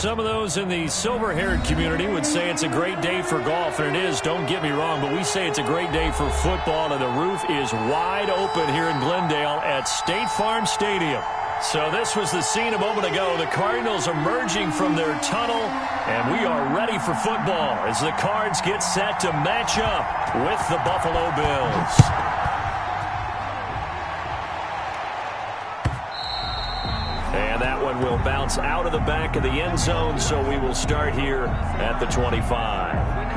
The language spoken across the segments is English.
some of those in the silver-haired community would say it's a great day for golf, and it is, don't get me wrong, but we say it's a great day for football, and the roof is wide open here in Glendale at State Farm Stadium. So this was the scene a moment ago. The Cardinals emerging from their tunnel, and we are ready for football as the Cards get set to match up with the Buffalo Bills. And that one will bounce out of the back of the end zone, so we will start here at the 25.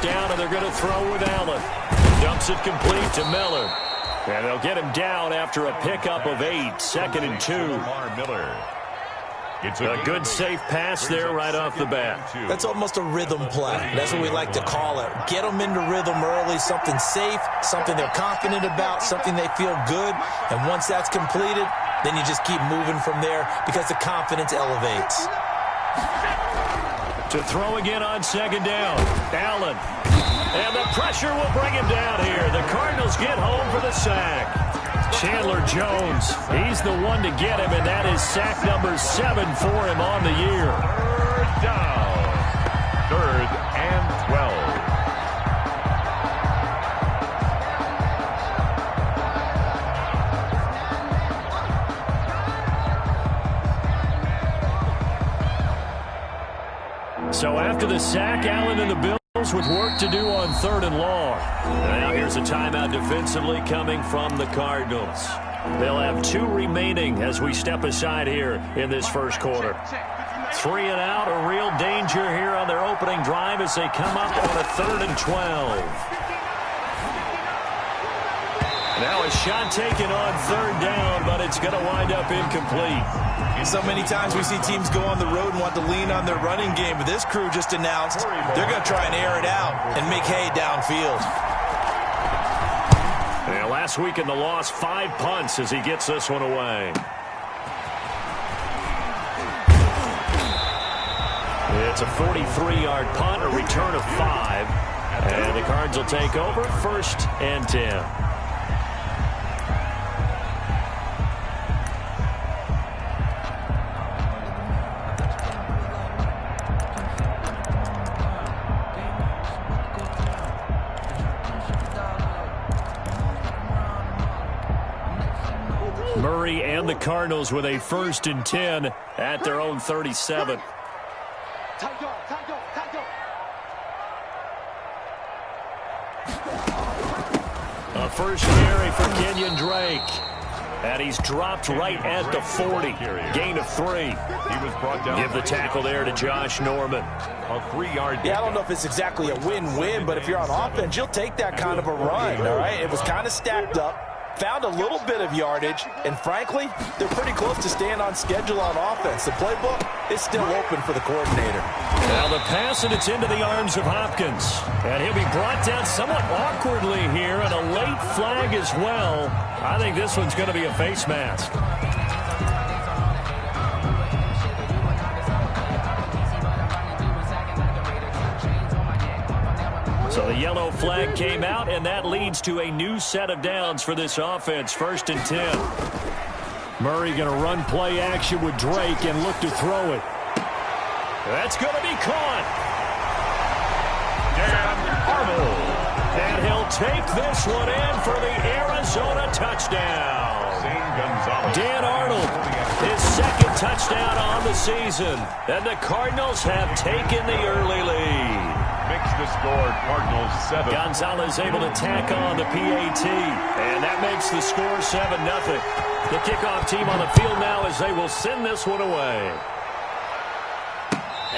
Down, and they're going to throw with Allen. Dumps it complete to Miller. And they'll get him down after a pickup of 8. 2nd and 2. It's a good, safe pass there right off the bat. That's almost a rhythm play. That's what we like to call it. Get them into rhythm early, something safe, something they're confident about, something they feel good. And once that's completed, then you just keep moving from there because the confidence elevates. To throw again on 2nd down. Allen. And the pressure will bring him down here. The Cardinals get home for the sack. Chandler Jones, he's the one to get him, and that is sack number 7 for him on the year. 3rd down. 3rd and 12. So after the sack, Allen and the Bills with work to do on 3rd and long. Now here's a timeout defensively coming from the Cardinals. They'll have 2 remaining as we step aside here in this first quarter. 3 and out, a real danger here on their opening drive as they come up on a 3rd and 12. Now a shot taken on 3rd down, but it's going to wind up incomplete. So many times we see teams go on the road and want to lean on their running game, but this crew just announced they're going to try and air it out and make hay downfield. Yeah, last week in the loss, 5 punts as he gets this one away. It's a 43-yard punt, a return of 5, and the Cards will take over 1st and 10. Murray and the Cardinals with a 1st and 10 at their own 37. A first carry for Kenyon Drake. And he's dropped right at the 40. Gain of 3. He was brought down. Give the tackle there to Josh Norman. A 3-yard. Yeah, I don't know if it's exactly a win-win, but if you're on offense, you'll take that kind of a run, all right? It was kind of stacked up. Found a little bit of yardage, and frankly, they're pretty close to staying on schedule on offense. The playbook is still open for the coordinator. Now the pass, and it's into the arms of Hopkins. And he'll be brought down somewhat awkwardly here, and a late flag as well. I think this one's going to be a face mask. So the yellow flag came out, and that leads to a new set of downs for this offense. 1st and 10. Murray going to run play action with Drake and look to throw it. That's going to be caught. Dan Arnold. And he'll take this one in for the Arizona touchdown. Dan Arnold, his 2nd touchdown on the season. And the Cardinals have taken the early lead. Makes the score Cardinals 7. Gonzalez able to tack on the PAT. And that makes the score 7-0. The kickoff team on the field now as they will send this one away.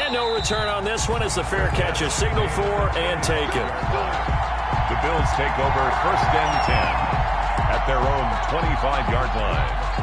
And no return on this one as the fair catch is signaled for and taken. The Bills take over 1st and 10 at their own 25-yard line.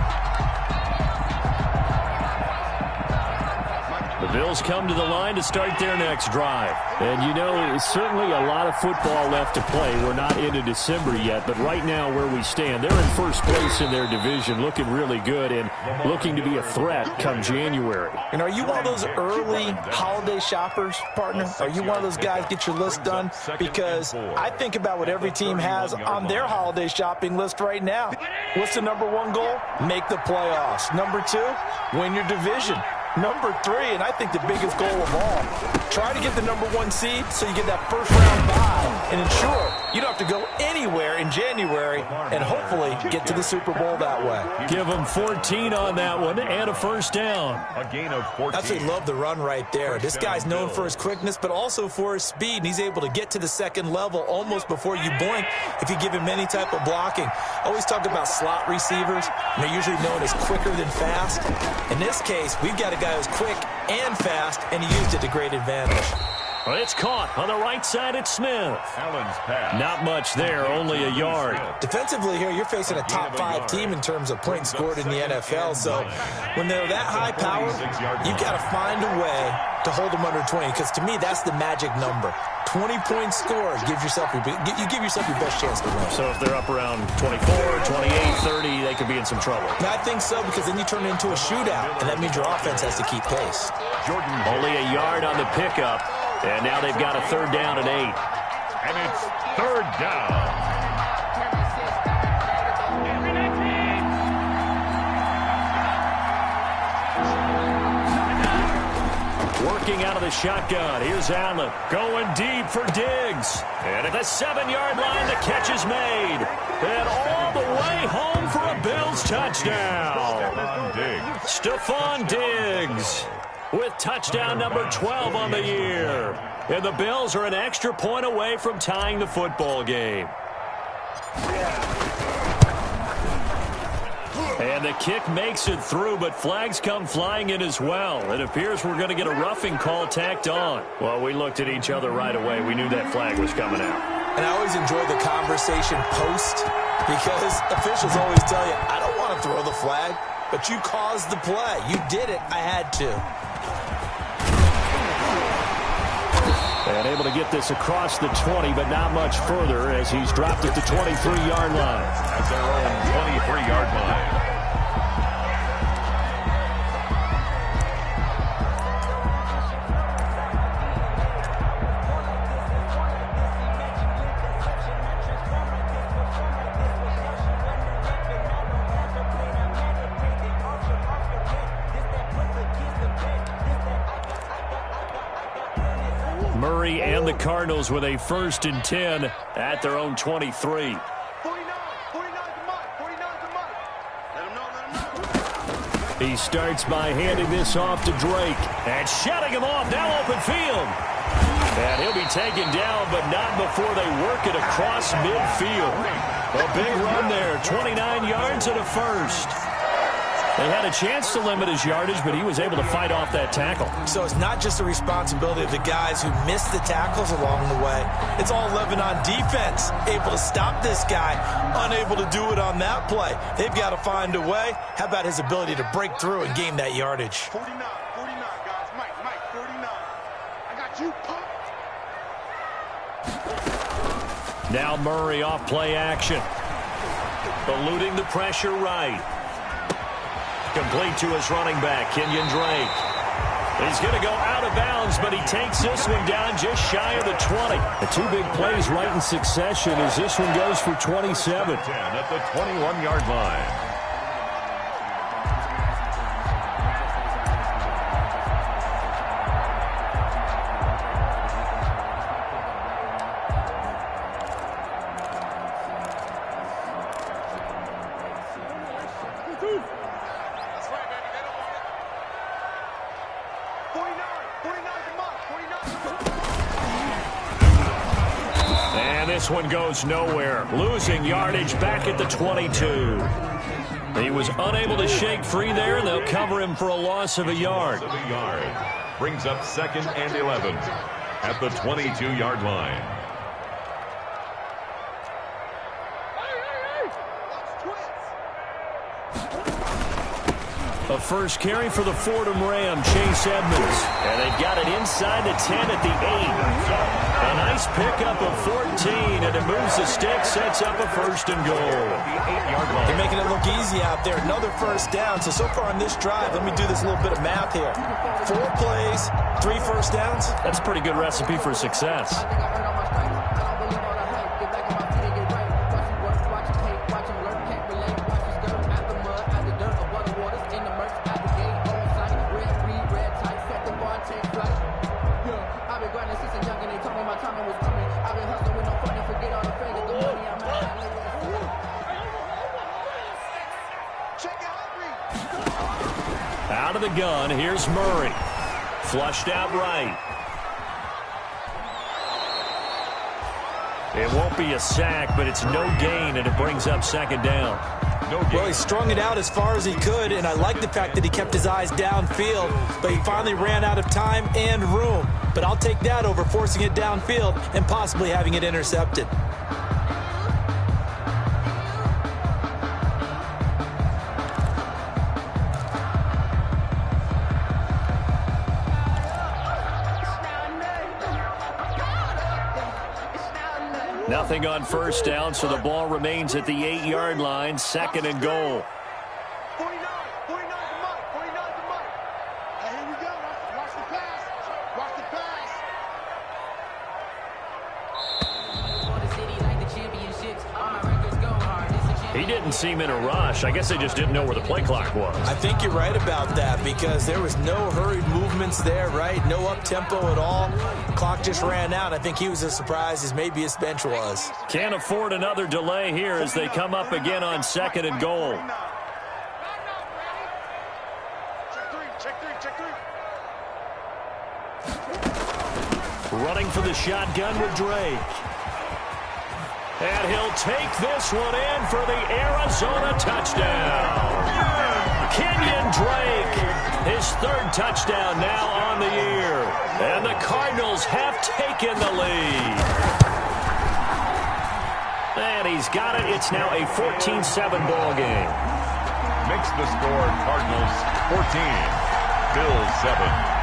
The Bills come to the line to start their next drive. And, you know, certainly a lot of football left to play. We're not into December yet, but right now where we stand, they're in first place in their division, looking really good and looking to be a threat come January. And are you one of those early holiday shoppers, partner? Are you one of those guys get your list done? Because I think about what every team has on their holiday shopping list right now. What's the number one goal? Make the playoffs. Number two, win your division. Number three, and I think the biggest goal of all, try to get the number one seed so you get that first round bye and ensure you don't have to go anywhere in January and hopefully get to the Super Bowl that way. Give them 14 on that one and a first down. A gain of 14. Absolutely love the run right there. This guy's known for his quickness, but also for his speed, and he's able to get to the second level almost before you blink if you give him any type of blocking. I always talk about slot receivers, and they're usually known as quicker than fast. In this case, we've got a guy who's quick and fast, and he used it to great advantage. Well, it's caught on the right side. It's Smith. Allen's pass. Not much there, only a yard. Defensively here, you're facing a top-5 team in terms of points scored in the NFL. So when they're that high power, you've got to find a way to hold them under 20, because to me, that's the magic number. 20 points scored, you give yourself your best chance to win. So if they're up around 24, 28, 30, they could be in some trouble. I think so, because then you turn it into a shootout, and that means your offense has to keep pace. Only a yard on the pickup, and now they've got a third down and 8. And it's third down. Working out of the shotgun. Here's Allen going deep for Diggs. And at the 7-yard line, the catch is made. And all the way home for a Bills touchdown. Stephon Diggs with touchdown number 12 on the year. And the Bills are an extra point away from tying the football game. And the kick makes it through, but flags come flying in as well. It appears we're going to get a roughing call tacked on. Well, we looked at each other right away. We knew that flag was coming out. And I always enjoy the conversation post, because officials always tell you, I don't want to throw the flag, but you caused the play. You did it. I had to. And able to get this across the 20, but not much further as he's dropped at the 23-yard line. At their own 23-yard line. Murray and the Cardinals with a 1st and 10 at their own 23. He starts by handing this off to Drake and shutting him off, now open field. And he'll be taken down, but not before they work it across midfield. A big run there, 29 yards and a first. They had a chance to limit his yardage, but he was able to fight off that tackle. So it's not just the responsibility of the guys who missed the tackles along the way. It's all 11 on defense, able to stop this guy, unable to do it on that play. They've got to find a way. How about his ability to break through and gain that yardage? 49, guys. Mike, 49. I got you pumped. Now Murray off play action. Eluding the pressure right. Complete to his running back, Kenyon Drake. He's going to go out of bounds, but he takes this one down just shy of the 20. The two big plays right in succession as this one goes for 27. 10 at the 21-yard line. This one goes nowhere, losing yardage back at the 22. He was unable to shake free there, and they'll cover him for a loss of a yard. Brings up 2nd and 11 at the 22-yard line. A first carry for the Fordham Ram, Chase Edmonds. And they've got it inside the 10 at the 8. A nice pickup of 14, and it moves the stick, sets up a first and goal. They're making it look easy out there. Another first down. So far on this drive, let me do this little bit of math here. 4 plays, 3 first downs. That's a pretty good recipe for success. Out of the gun, here's Murray. Flushed out right. It won't be a sack, but it's no gain, and it brings up second down. Well, he strung it out as far as he could, and I like the fact that he kept his eyes downfield, but he finally ran out of time and room. But I'll take that over forcing it downfield and possibly having it intercepted. Nothing on first down, so the ball remains at the 8-yard line, second and goal. 49 to Mike. 49 to Mike. Hey, here we go. Watch the pass. Watch the pass. He didn't seem in a rush. I guess they just didn't know where the play clock was. I think you're right about that because there was no hurried movements there, right? No up-tempo at all. Clock just ran out. I think he was as surprised as maybe his bench was. Can't afford another delay here as they come up again on second and goal. Check three. Running for the shotgun with Drake. And he'll take this one in for the Arizona touchdown. Kenyon Drake, his 3rd touchdown now on the year. And the Cardinals have taken the lead. And he's got it. It's now a 14-7 ball game. Makes the score Cardinals 14, Bills 7.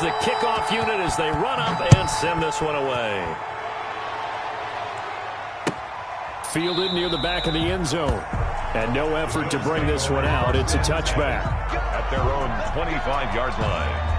The kickoff unit as they run up and send this one away. Fielded near the back of the end zone. And no effort to bring this one out. It's a touchback. At their own 25-yard line.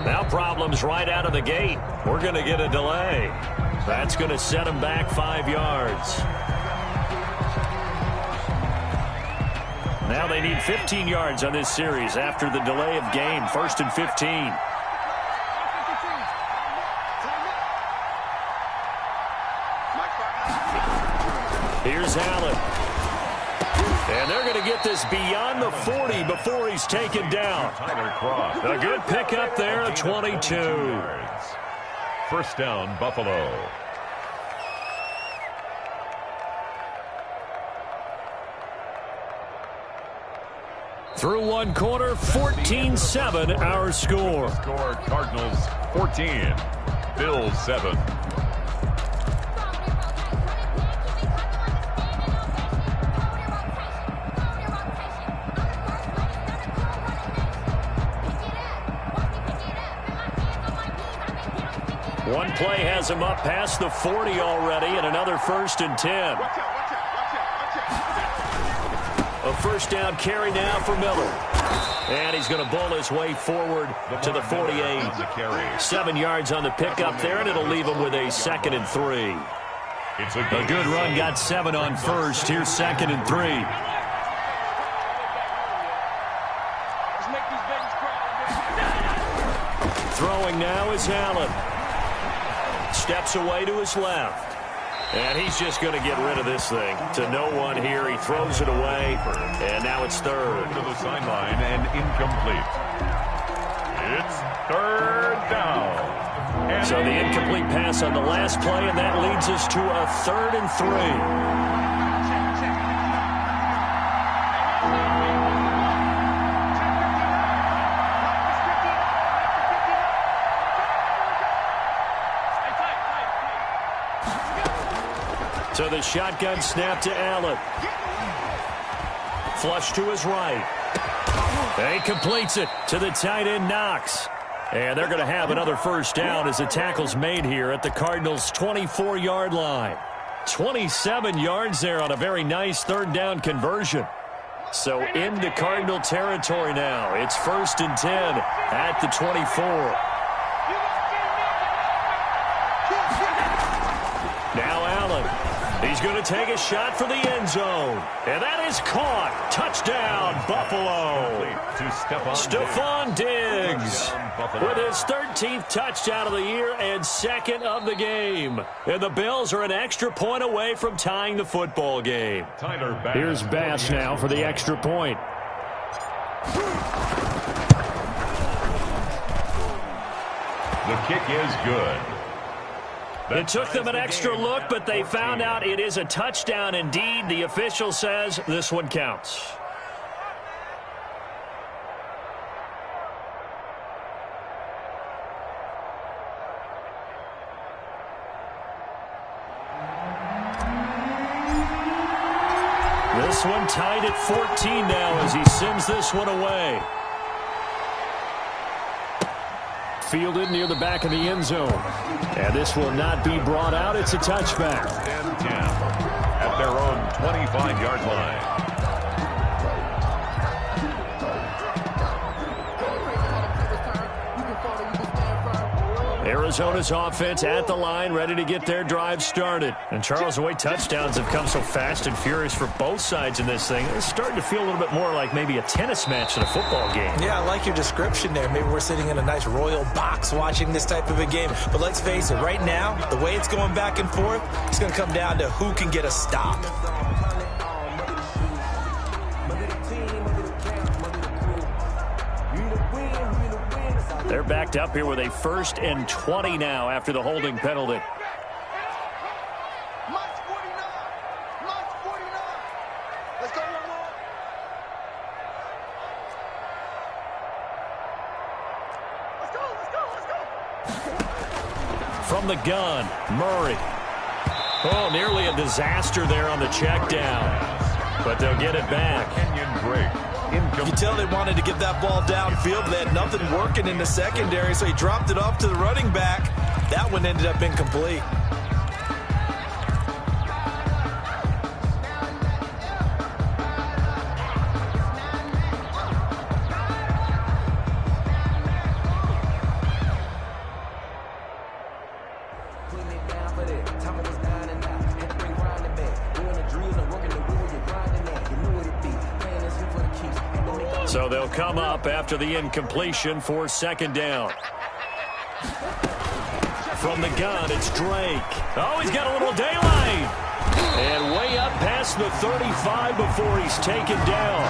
Now problems right out of the gate. We're going to get a delay. That's going to set them back 5 yards. Now they need 15 yards on this series after the delay of game. 1st and 15. Here's Allen. And they're going to get this beyond the 40 before he's taken down. A good pickup there at 22. First down, Buffalo. Through one quarter, 14-7 our score. Cardinals 14, Bills 7. One play has him up past the 40 already, and another 1st and 10. A first down carry now for Miller. And he's going to bowl his way forward to the 48. 7 yards on the pickup there, and it'll leave him with a 2nd and 3. It's a good run, got 7 on first. Here's 2nd and 3. Throwing now is Allen. Steps away to his left. And he's just going to get rid of this thing. To no one here. He throws it away. And now it's 3rd. To the sideline and incomplete. It's 3rd down. And so the incomplete pass on the last play, and that leads us to a 3rd and 3. So the shotgun snap to Allen. Flush to his right. He completes it to the tight end, Knox. And they're going to have another first down as the tackle's made here at the Cardinals' 24-yard line. 27 yards there on a very nice 3rd down conversion. So into Cardinal territory now. It's 1st and 10 at the 24. Now Allen. He's going to take a shot for the end zone. And that is caught. Touchdown, Buffalo. Stephon Diggs with his 13th touchdown of the year and 2nd of the game. And the Bills are an extra point away from tying the football game. Here's Bass now for the extra point. The kick is good. It took them an extra look, but they found out it is a touchdown indeed. The official says this one counts. This one tied at 14 now as he sends this one away. Fielded near the back of the end zone. And this will not be brought out. It's a touchback. 10-10 at their own 25-yard line. Arizona's offense at the line, ready to get their drive started. And Charles, the way touchdowns have come so fast and furious for both sides in this thing, it's starting to feel a little bit more like maybe a tennis match than a football game. Yeah, I like your description there. Maybe we're sitting in a nice royal box watching this type of a game. But let's face it, right now, the way it's going back and forth, it's going to come down to who can get a stop. They're backed up here with a 1st and 20 now after the holding penalty. March 49. March 49. Let's go, one more. Let's go, let's go, let's go. From the gun, Murray. Oh, nearly a disaster there on the check down. But they'll get it back. Kenyon Drake. You can tell they wanted to get that ball downfield, but they had nothing working in the secondary, so he dropped it off to the running back. That one ended up incomplete. So they'll come up after the incompletion for 2nd down. From the gun, it's Drake. Oh, he's got a little daylight. And way up past the 35 before he's taken down.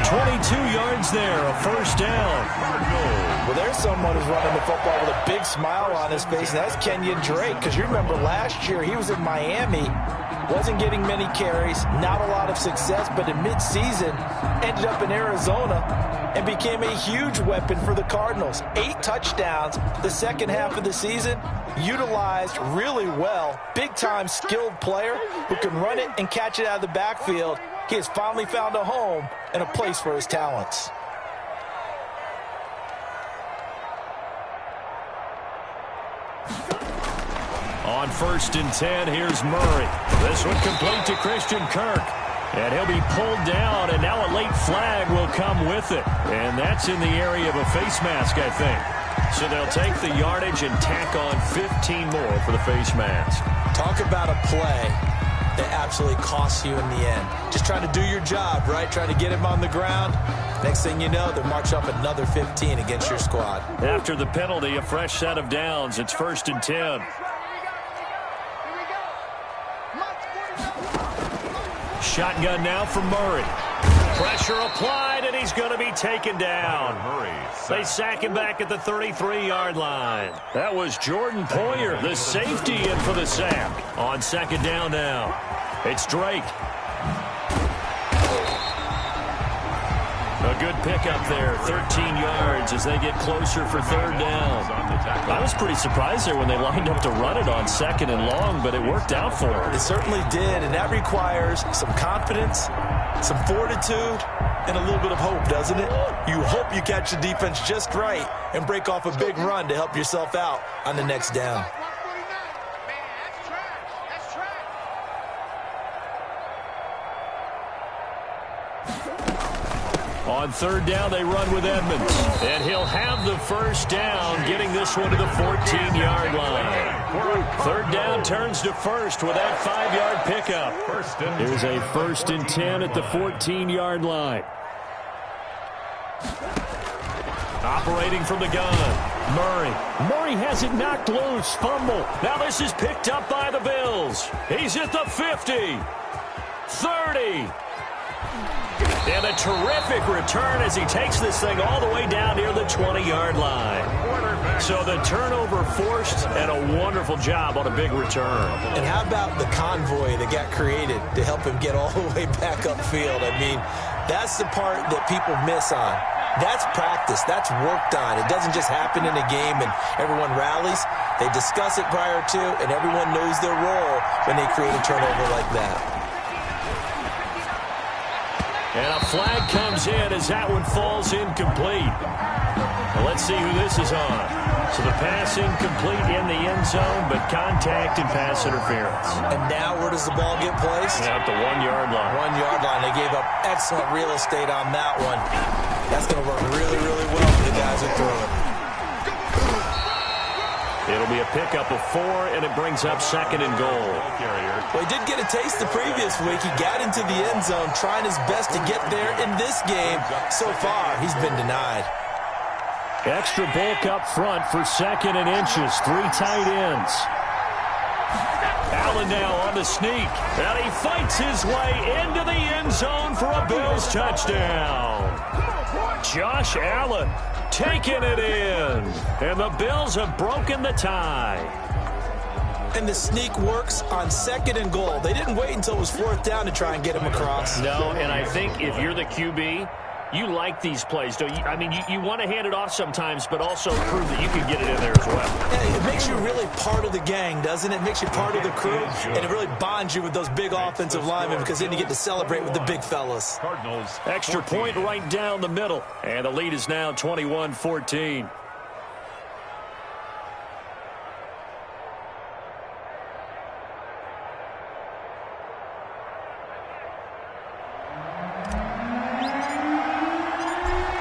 22 yards there, a 1st down. Well, there's someone who's running the football with a big smile on his face, and that's Kenyon Drake. Because you remember last year he was in Miami, wasn't getting many carries, not a lot of success, but in midseason ended up in Arizona and became a huge weapon for the Cardinals. 8 touchdowns the second half of the season, utilized really well. Big-time skilled player who can run it and catch it out of the backfield. He has finally found a home and a place for his talents. On 1st and 10, here's Murray. This one complete to Christian Kirk. And he'll be pulled down, and now a late flag will come with it. And that's in the area of a face mask, I think. So they'll take the yardage and tack on 15 more for the face mask. Talk about a play that absolutely costs you in the end. Just trying to do your job, right? Trying to get him on the ground. Next thing you know, they'll march up another 15 against your squad. After the penalty, a fresh set of downs. It's 1st and 10. Shotgun now from Murray. Pressure applied, and he's going to be taken down. They sack him back at the 33-yard line. That was Jordan Poyer, the safety, in for the sack. On 2nd down now, it's Drake. A good pickup there, 13 yards as they get closer for 3rd down. I was pretty surprised there when they lined up to run it on 2nd and long, but it worked out for them. It certainly did, and that requires some confidence, some fortitude, and a little bit of hope, doesn't it? You hope you catch the defense just right and break off a big run to help yourself out on the next down. On 3rd down, they run with Edmonds. And he'll have the 1st down, getting this one to the 14-yard line. 3rd down turns to 1st with that 5-yard pickup. Here's a 1st and 10 at the 14-yard line. Operating from the gun, Murray. Murray has it knocked loose, fumble. Now this is picked up by the Bills. He's at the 50, 30. And a terrific return as he takes this thing all the way down near the 20-yard line. So the turnover forced, and a wonderful job on a big return. And how about the convoy that got created to help him get all the way back upfield? I mean, that's the part that people miss on. That's practice. That's worked on. It doesn't just happen in a game and everyone rallies. They discuss it prior to, and everyone knows their role when they create a turnover like that. And a flag comes in as that one falls incomplete. Well, let's see who this is on. So the pass incomplete in the end zone, but contact and pass interference. And now where does the ball get placed? At the 1-yard line. 1-yard line. They gave up excellent real estate on that one. That's going to work really, really well for the guys who throw it. It'll be a pickup of 4, and it brings up 2nd and goal. Well, he did get a taste the previous week. He got into the end zone, trying his best to get there in this game. So far, he's been denied. Extra bulk up front for 2nd and inches. 3 tight ends. Allen now on the sneak. And he fights his way into the end zone for a Bills touchdown. Josh Allen taking it in. And the Bills have broken the tie. And the sneak works on 2nd and goal. They didn't wait until it was 4th down to try and get him across. No, and I think if you're the QB, you like these plays, don't you? I mean, you want to hand it off sometimes, but also prove that you can get it in there as well. Yeah, it makes you really part of the gang, doesn't it? It makes you part of the crew, and it really bonds you with those big offensive linemen because then you get to celebrate with the big fellas. Cardinals. Extra point right down the middle, and the lead is now 21-14.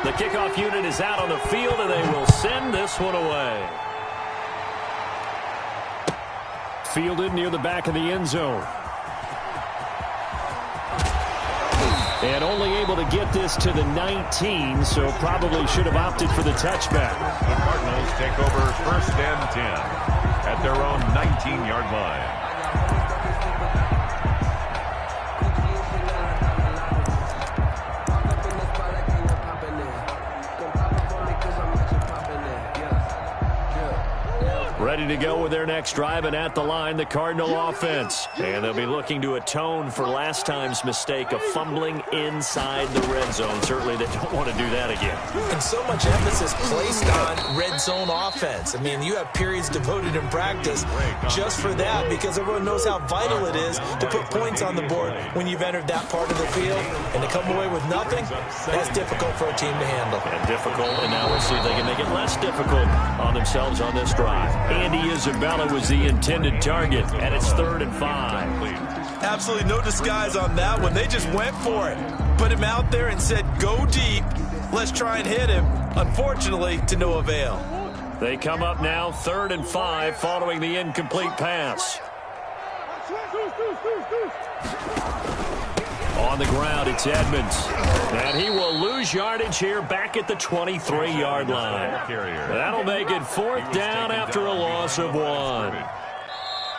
The kickoff unit is out on the field, and they will send this one away. Fielded near the back of the end zone. And only able to get this to the 19, so probably should have opted for the touchback. The Cardinals take over 1st and 10 at their own 19-yard line. Ready to go with their next drive, and at the line, the Cardinal offense. And they'll be looking to atone for last time's mistake of fumbling inside the red zone. Certainly they don't want to do that again. And so much emphasis placed on red zone offense. I mean, you have periods devoted in practice just for that because everyone knows how vital it is to put points on the board when you've entered that part of the field. And to come away with nothing, that's difficult for a team to handle. And difficult, and now we'll see if they can make it less difficult on themselves on this drive. Andy Isabella was the intended target, and it's 3rd and 5. Absolutely no disguise on that one. They just went for it. Put him out there and said, go deep. Let's try and hit him. Unfortunately, to no avail. They come up now 3rd and 5 following the incomplete pass. On the ground, it's Edmonds. And he will lose yardage here back at the 23-yard line. That'll make it 4th down after a loss of 1.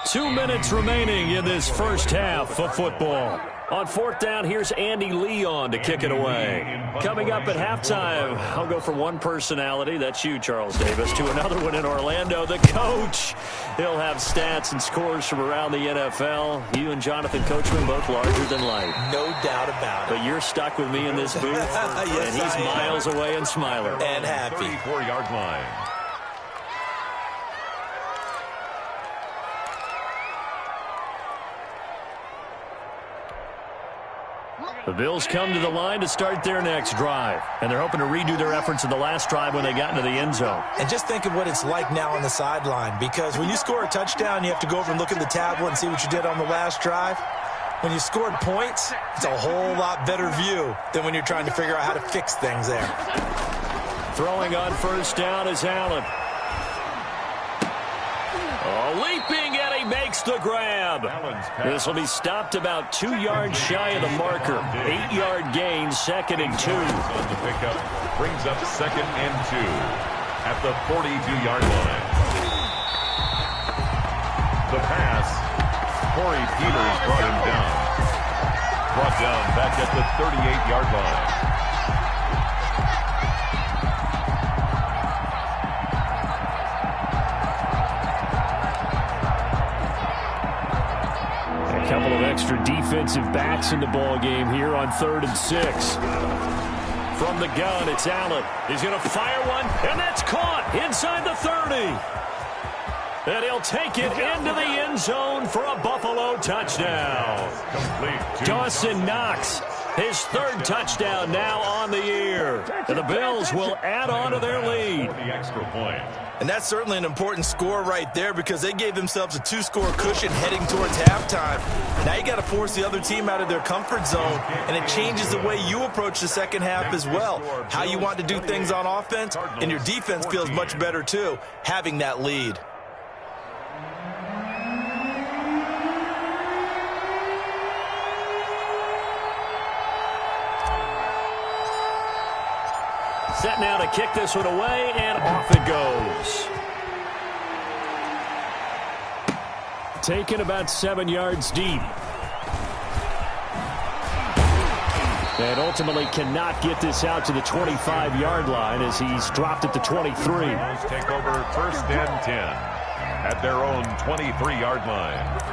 2 minutes remaining in this first half of football. On 4th down, here's Andy Leon to kick it away. Coming up at halftime, I'll go from one personality, that's you, Charles Davis, to another one in Orlando, the coach. He'll have stats and scores from around the NFL. You and Jonathan Coachman both larger than life. No doubt about it. But you're stuck with me in this booth, yes, and he's miles away and smiling. And happy. 34-yard line. The Bills come to the line to start their next drive, and they're hoping to redo their efforts in the last drive when they got into the end zone. And just think of what it's like now on the sideline, because when you score a touchdown, you have to go over and look at the tablet and see what you did on the last drive. When you scored points, it's a whole lot better view than when you're trying to figure out how to fix things there. Throwing on 1st down is Allen. Leaping, and he makes the grab. This will be stopped about 2 yards shy of the marker. 8-yard gain, 2nd and 2. On the pickup, brings up 2nd and 2 at the 42-yard line. The pass, Corey Peters brought him down. Brought down back at the 38-yard line. A couple of extra defensive backs in the ball game here on 3rd and 6. From the gun, it's Allen. He's going to fire one, and that's caught inside the 30. And he'll take it into the end zone for a Buffalo touchdown. Dawson Knox, his 3rd touchdown now on the year. And the Bills will add on to their lead. The extra point. And that's certainly an important score right there, because they gave themselves a 2-score cushion heading towards halftime. Now you got to force the other team out of their comfort zone, and it changes the way you approach the second half as well. How you want to do things on offense, and your defense feels much better too, having that lead. Set now to kick this one away, and off it goes. Taken about 7 yards deep. And ultimately cannot get this out to the 25-yard line as he's dropped at the 23. Take over 1st and 10 at their own 23-yard line.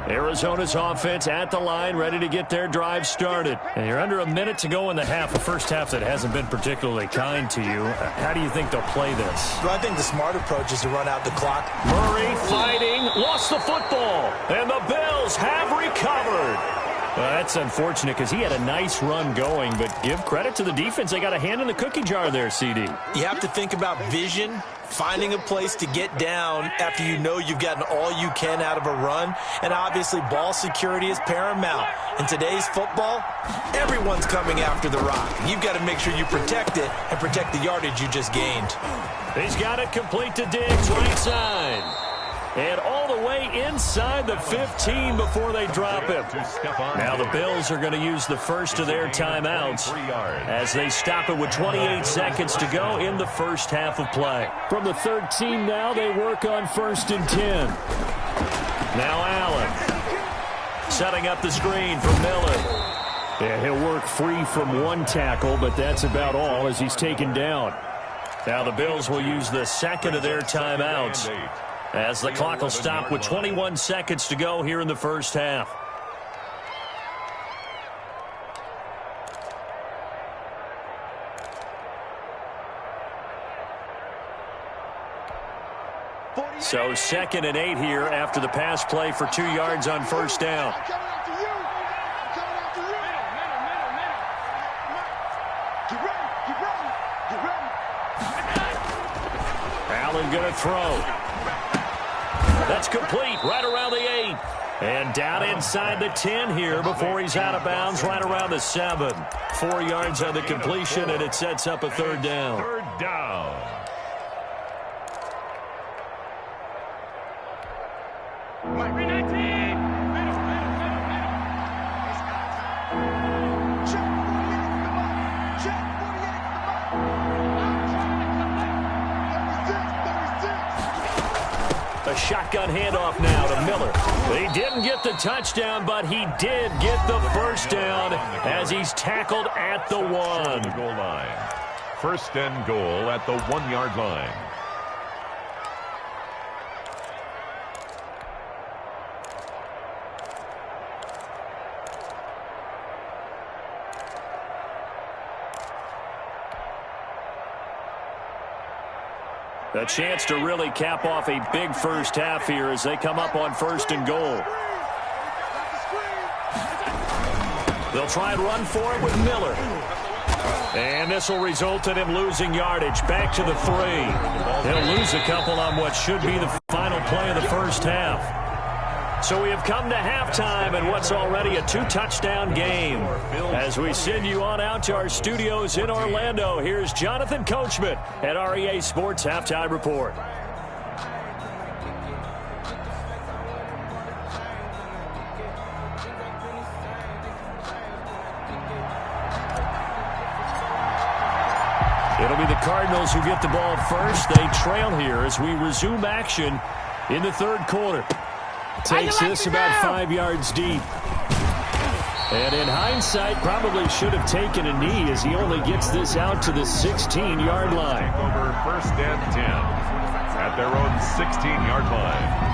Arizona's offense at the line, ready to get their drive started. And you're under a minute to go in the half, a first half that hasn't been particularly kind to you. How do you think they'll play this? Well, I think the smart approach is to run out the clock. Murray fighting, lost the football, and the Bills have recovered. Well, that's unfortunate because he had a nice run going, but give credit to the defense. They got a hand in the cookie jar there, CD. You have to think about vision, finding a place to get down after you know you've gotten all you can out of a run, and obviously ball security is paramount. In today's football, everyone's coming after the rock. You've got to make sure you protect it and protect the yardage you just gained. He's got it complete to Diggs, right side. And all the way inside the 15 before they drop him. Now the Bills are going to use the first of their timeouts as they stop it with 28 seconds to go in the first half of play. From the 13 now, they work on 1st and 10. Now Allen setting up the screen for Miller. Yeah, he'll work free from one tackle, but that's about all as he's taken down. Now the Bills will use the second of their timeouts as the clock will stop with 21 seconds to go here in the first half. So 2nd and 8 here after the pass play for 2 yards on 1st down. Allen going to throw. That's complete right around the 8. And down inside the 10 here before he's out of bounds right around the 7. 4 yards on the completion, and it sets up a 3rd down. 3rd down. A shotgun handoff now to Miller. He didn't get the touchdown, but he did get the first down as he's tackled at the 1. Goal line. 1st and goal at the 1-yard line. A chance to really cap off a big first half here as they come up on 1st and goal. They'll try and run for it with Miller. And this will result in him losing yardage back to the 3. He'll lose a couple on what should be the final play of the first half. So we have come to halftime in what's already a 2-touchdown game. As we send you on out to our studios in Orlando, here's Jonathan Coachman at REA Sports Halftime Report. It'll be the Cardinals who get the ball first. They trail here as we resume action in the 3rd quarter. Takes this about 5 yards deep. And in hindsight, probably should have taken a knee as he only gets this out to the 16-yard line. Over 1st and 10 at their own 16-yard line.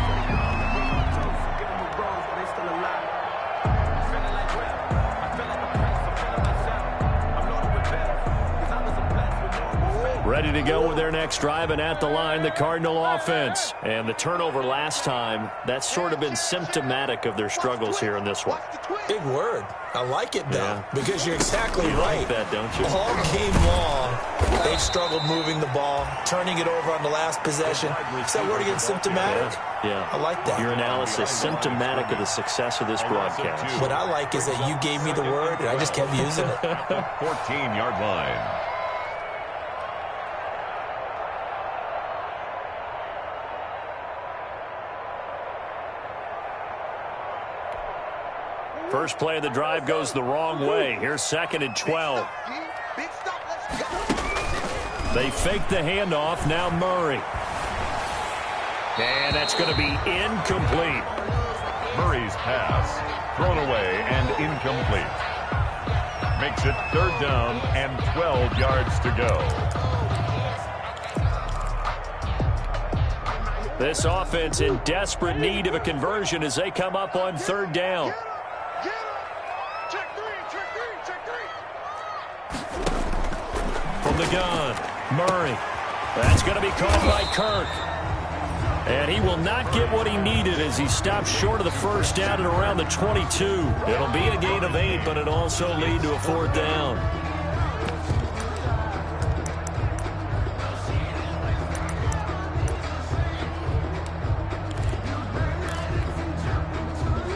Ready to go with their next drive, and at the line, the Cardinal offense. And the turnover last time, that's sort of been symptomatic of their struggles here in this one. Big word. I like it, though, because you're exactly right. Like that, don't you? All game long, they've struggled moving the ball, turning it over on the last possession. Is that word again, symptomatic? Yeah. I like that. Your analysis, symptomatic of the success of this broadcast. What I like is that you gave me the word, and I just kept using it. 14-yard line. First play of the drive goes the wrong way. Here's 2nd and 12. They fake the handoff. Now Murray. And that's going to be incomplete. Murray's pass thrown away and incomplete. Makes it 3rd down and 12 yards to go. This offense in desperate need of a conversion as they come up on 3rd down. From the gun, Murray. That's going to be caught by Kirk. And he will not get what he needed as he stopped short of the first down at around the 22. It'll be a gain of 8, but it'll also lead to a 4th down.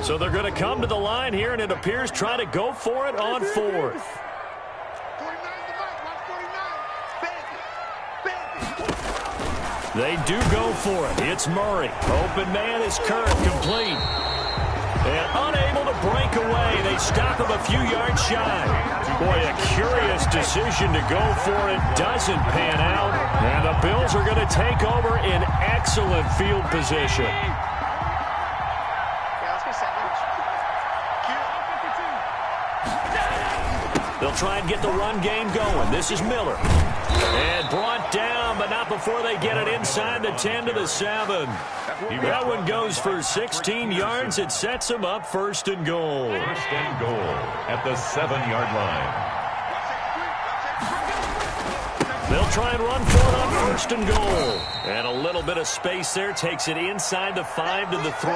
So they're going to come to the line here, and it appears try to go for it on 4th. They do go for it. It's Murray. Open man is Kirk, complete. And unable to break away. They stop him a few yards shy. Boy, a curious decision to go for it. Doesn't pan out. And the Bills are going to take over in excellent field position. They'll try and get the run game going. This is Miller. And brought down, but not before they get it inside the 10 to the 7. That one goes for 16 yards. It sets them up 1st and goal. 1st and goal at the 7-yard line. They'll try and run for it on 1st and goal. And a little bit of space there takes it inside the 5 to the 3.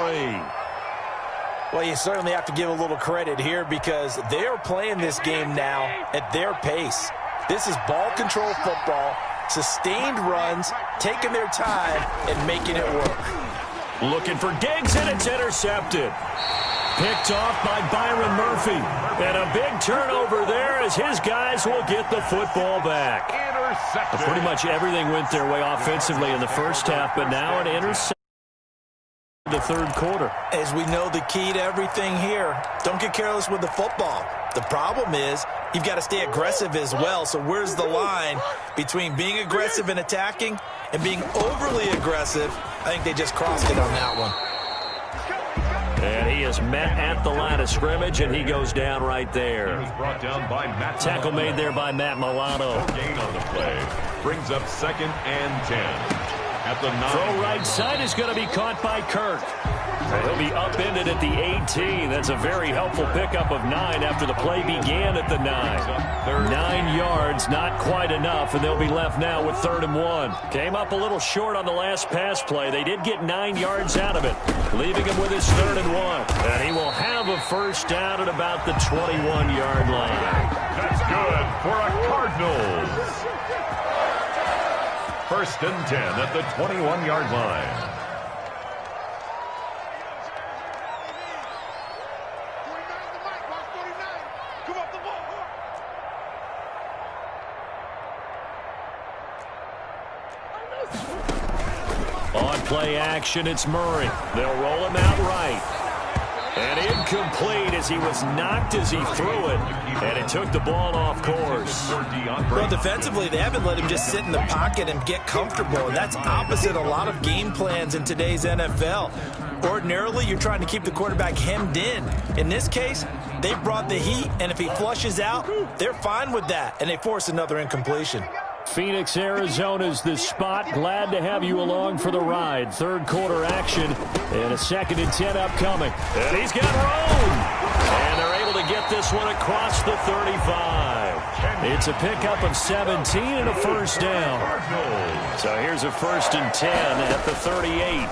Well, you certainly have to give a little credit here because they're playing this game now at their pace. This is ball control football. sustained runs, taking their time, and making it work. Looking for Diggs, and it's intercepted. Picked off by Byron Murphy. And a big turnover there as his guys will get the football back. Intercepted. Pretty much everything went their way offensively in the first half, but now an interception in the third quarter. As we know, the key to everything here, don't get careless with the football. The problem is you've got to stay aggressive as well. So where's the line between being aggressive and attacking and being overly aggressive? I think they just crossed it on that one. And he is met at the line of scrimmage, and he goes down right there. He was brought down by Matt Tackle Milano. made there by Matt Milano. No gain on the play. Brings up 2nd and 10. At the 9. Throw right side is going to be caught by Kirk. He'll be upended at the 18. That's a very helpful pickup of 9 after the play began at the 9. 9 yards, not quite enough, and they'll be left now with 3rd and 1. Came up a little short on the last pass play. They did get 9 yards out of it, leaving him with his 3rd and 1. And he will have a first down at about the 21-yard line. That's good for a Cardinals. 1st and 10 at the 21-yard line. On play action, it's Murray. They'll roll him out right. And incomplete as he was knocked as he threw it. And it took the ball off course. Well, defensively, they haven't let him just sit in the pocket and get comfortable. And that's opposite a lot of game plans in today's NFL. Ordinarily, you're trying to keep the quarterback hemmed in. In this case, they brought the heat, and if he flushes out, they're fine with that. And they force another incompletion. Phoenix, Arizona's the spot. Glad to have you along for the ride. Third quarter action and a 2nd and 10 upcoming. And he's got room. And they're able to get this one across the 35. It's a pickup of 17 and a first down. So here's a 1st and 10 at the 38.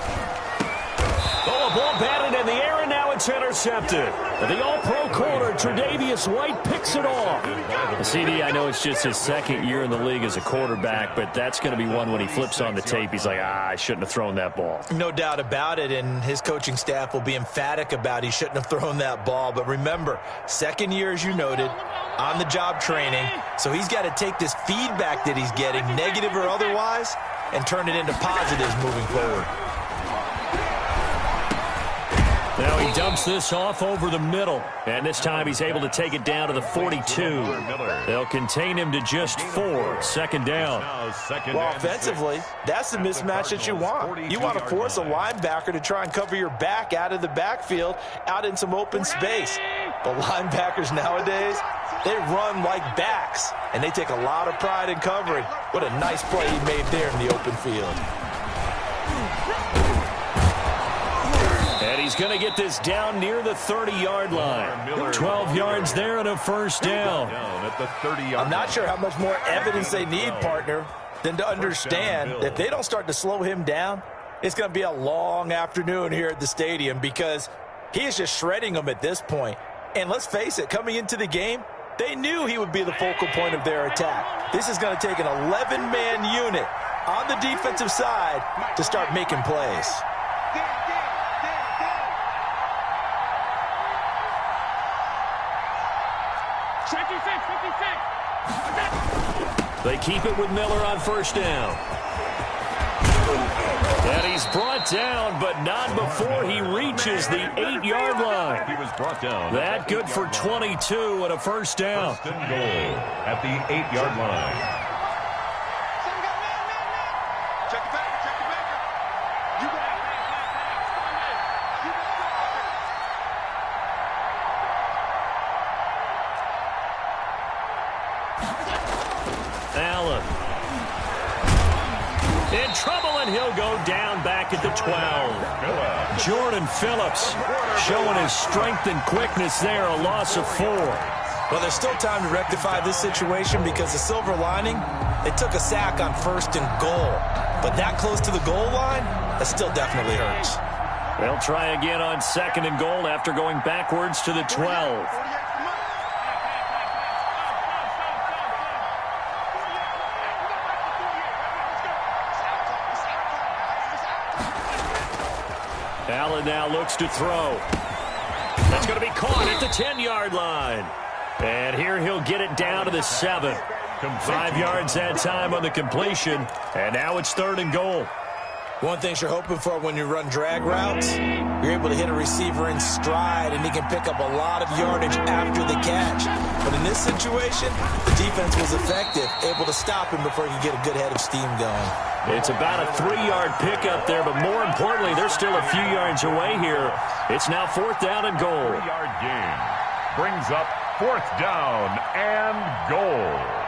Oh, a ball batted in the air, and now it's intercepted. The all-pro corner, Tre'Davious White, picks it off. CD, I know it's just his 2nd year in the league as a quarterback, but that's going to be one when he flips on the tape. He's like, I shouldn't have thrown that ball. No doubt about it, and his coaching staff will be emphatic about he shouldn't have thrown that ball. But remember, 2nd year, as you noted, on-the-job training, so he's got to take this feedback that he's getting, negative or otherwise, and turn it into positives moving forward. Now he dumps this off over the middle, and this time he's able to take it down to the 42. They'll contain him to just 4. 2nd down. Well, offensively, that's the mismatch that you want. You want to force a linebacker to try and cover your back out of the backfield, out in some open space. But linebackers nowadays, they run like backs, and they take a lot of pride in covering. What a nice play he made there in the open field. And he's going to get this down near the 30-yard line. 12 yards there and a first down. I'm not sure how much more evidence they need, partner, than to understand that if they don't start to slow him down, it's going to be a long afternoon here at the stadium because he is just shredding them at this point. And let's face it, coming into the game, they knew he would be the focal point of their attack. This is going to take an 11-man unit on the defensive side to start making plays. They keep it with Miller on first down. And he's brought down, but not before he reaches the 8-yard line. He was brought down. That good for 22 and a first down. 1st and goal at the 8-yard line. Allen. In trouble, and he'll go down back at the 12. Jordan Phillips showing his strength and quickness there, a loss of 4. Well, there's still time to rectify this situation because the silver lining, they took a sack on 1st and goal. But that close to the goal line, that still definitely hurts. They'll try again on 2nd and goal after going backwards to the 12. Allen now looks to throw. That's going to be caught at the 10-yard line. And here he'll get it down to the 7. 5 yards that time on the completion. And now it's 3rd and goal. One thing you're hoping for when you run drag routes, you're able to hit a receiver in stride, and he can pick up a lot of yardage after the catch. But in this situation, the defense was effective, able to stop him before he could get a good head of steam going. It's about a 3-yard pickup there, but more importantly, they're still a few yards away here. It's now 4th down and goal. 3-yard gain brings up 4th down and goal.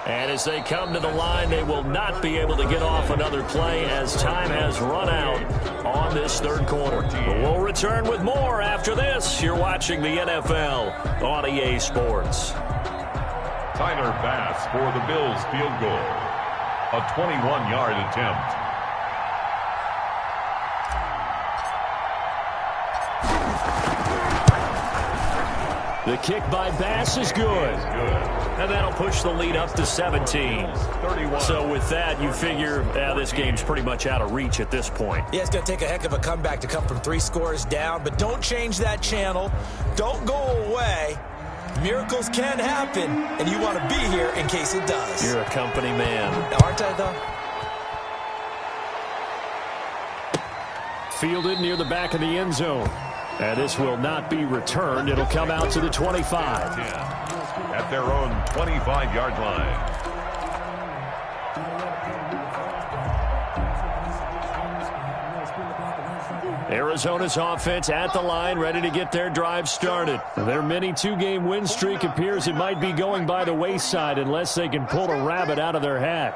And as they come to the line, they will not be able to get off another play as time has run out on this 3rd quarter. But we'll return with more after this. You're watching the NFL on EA Sports. Tyler Bass for the Bills field goal. A 21-yard attempt. The kick by Bass is good. And that'll push the lead up to 17. 31. So with that, you figure this game's pretty much out of reach at this point. Yeah, it's going to take a heck of a comeback to come from 3 scores down, but don't change that channel. Don't go away. Miracles can happen, and you want to be here in case it does. You're a company man. Aren't I, though? Fielded near the back of the end zone. And this will not be returned. It'll come out to the 25. At their own 25-yard line. Arizona's offense at the line, ready to get their drive started. Their mini 2-game win streak appears it might be going by the wayside unless they can pull a rabbit out of their hat.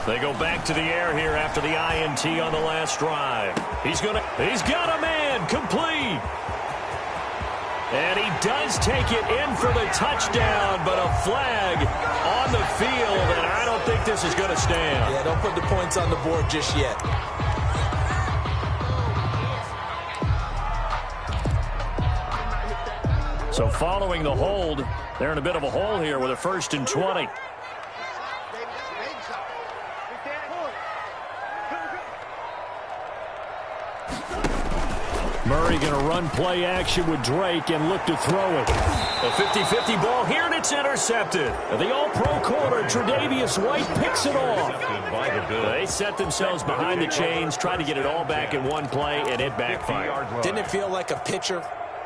They go back to the air here after the INT on the last drive. He's got a man, complete. And he does take it in for the touchdown, but a flag on the field, and I don't think this is going to stand. Yeah, don't put the points on the board just yet. So following the hold, they're in a bit of a hole here with a 1st and 20. Murray going to run play action with Drake and look to throw it. A 50-50 ball here, and it's intercepted. The all-pro corner, Tre'Davious White, picks it off. They set themselves behind the chains, trying to get it all back in one play, and it backfired. Didn't it feel like a pitcher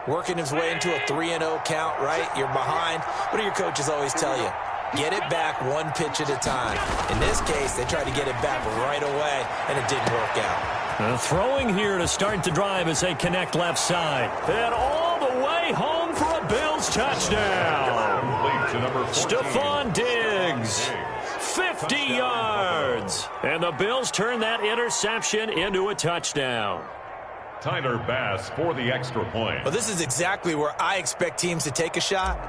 working his way into a 3-0 count, right? You're behind. What do your coaches always tell you? Get it back 1 pitch at a time. In this case, they tried to get it back right away, and it didn't work out. Throwing here to start the drive as they connect left side. And all the way home for a Bills touchdown. Stephon Diggs, 50 yards. And the Bills turn that interception into a touchdown. Tyler Bass for the extra point. Well, this is exactly where I expect teams to take a shot.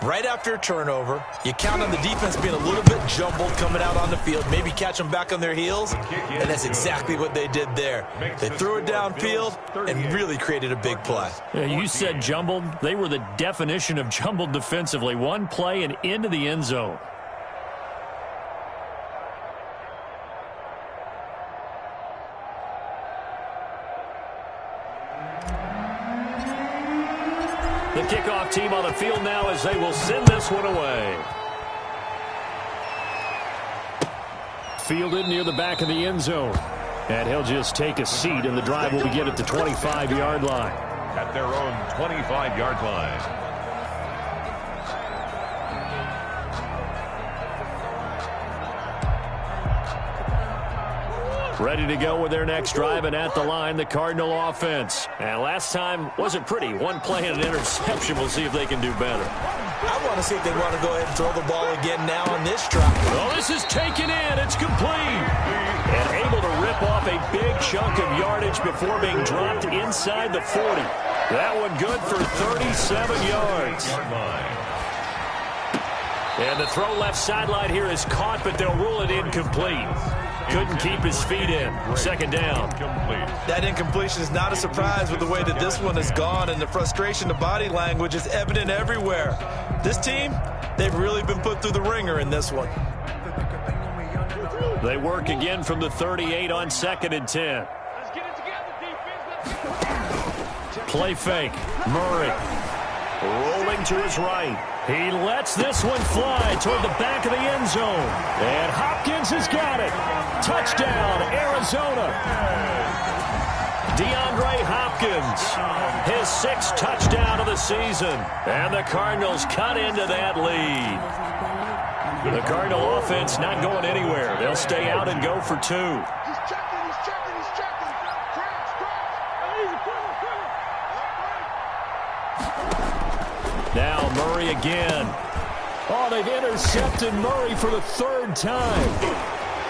Right after a turnover, you count on the defense being a little bit jumbled coming out on the field, maybe catch them back on their heels, and that's exactly what they did there. They threw it downfield and really created a big play. Yeah, you said jumbled. They were the definition of jumbled defensively. One play and into the end zone. The kickoff team on the field now as they will send this one away. Fielded near the back of the end zone. And he'll just take a seat, and the drive will begin at the 25-yard line. At their own 25-yard line. Ready to go with their next drive, and at the line, the Cardinal offense. And last time wasn't pretty. 1 play and an interception. We'll see if they can do better. I want to see if they want to go ahead and throw the ball again now on this drive. Well, this is taken in. It's complete. And able to rip off a big chunk of yardage before being dropped inside the 40. That one good for 37 yards. And the throw left sideline here is caught, but they'll rule it incomplete. couldn't keep his feet in. Second down. That incompletion is not a surprise with the way that this one has gone, and the frustration, the body language is evident everywhere. This team, they've really been put through the ringer in this one. They work again from the 38 on 2nd and 10. Let's get it together, defense. Play fake. Murray rolling to his right. He lets this one fly toward the back of the end zone. And Hopkins has got it. Touchdown, Arizona. DeAndre Hopkins, his 6th touchdown of the season. And the Cardinals cut into that lead. The Cardinal offense not going anywhere. They'll stay out and go for 2. He's checking, he's checking, he's checking. Crash, crash. Easy, quiver. Now Murray again. Oh, they've intercepted Murray for the 3rd time.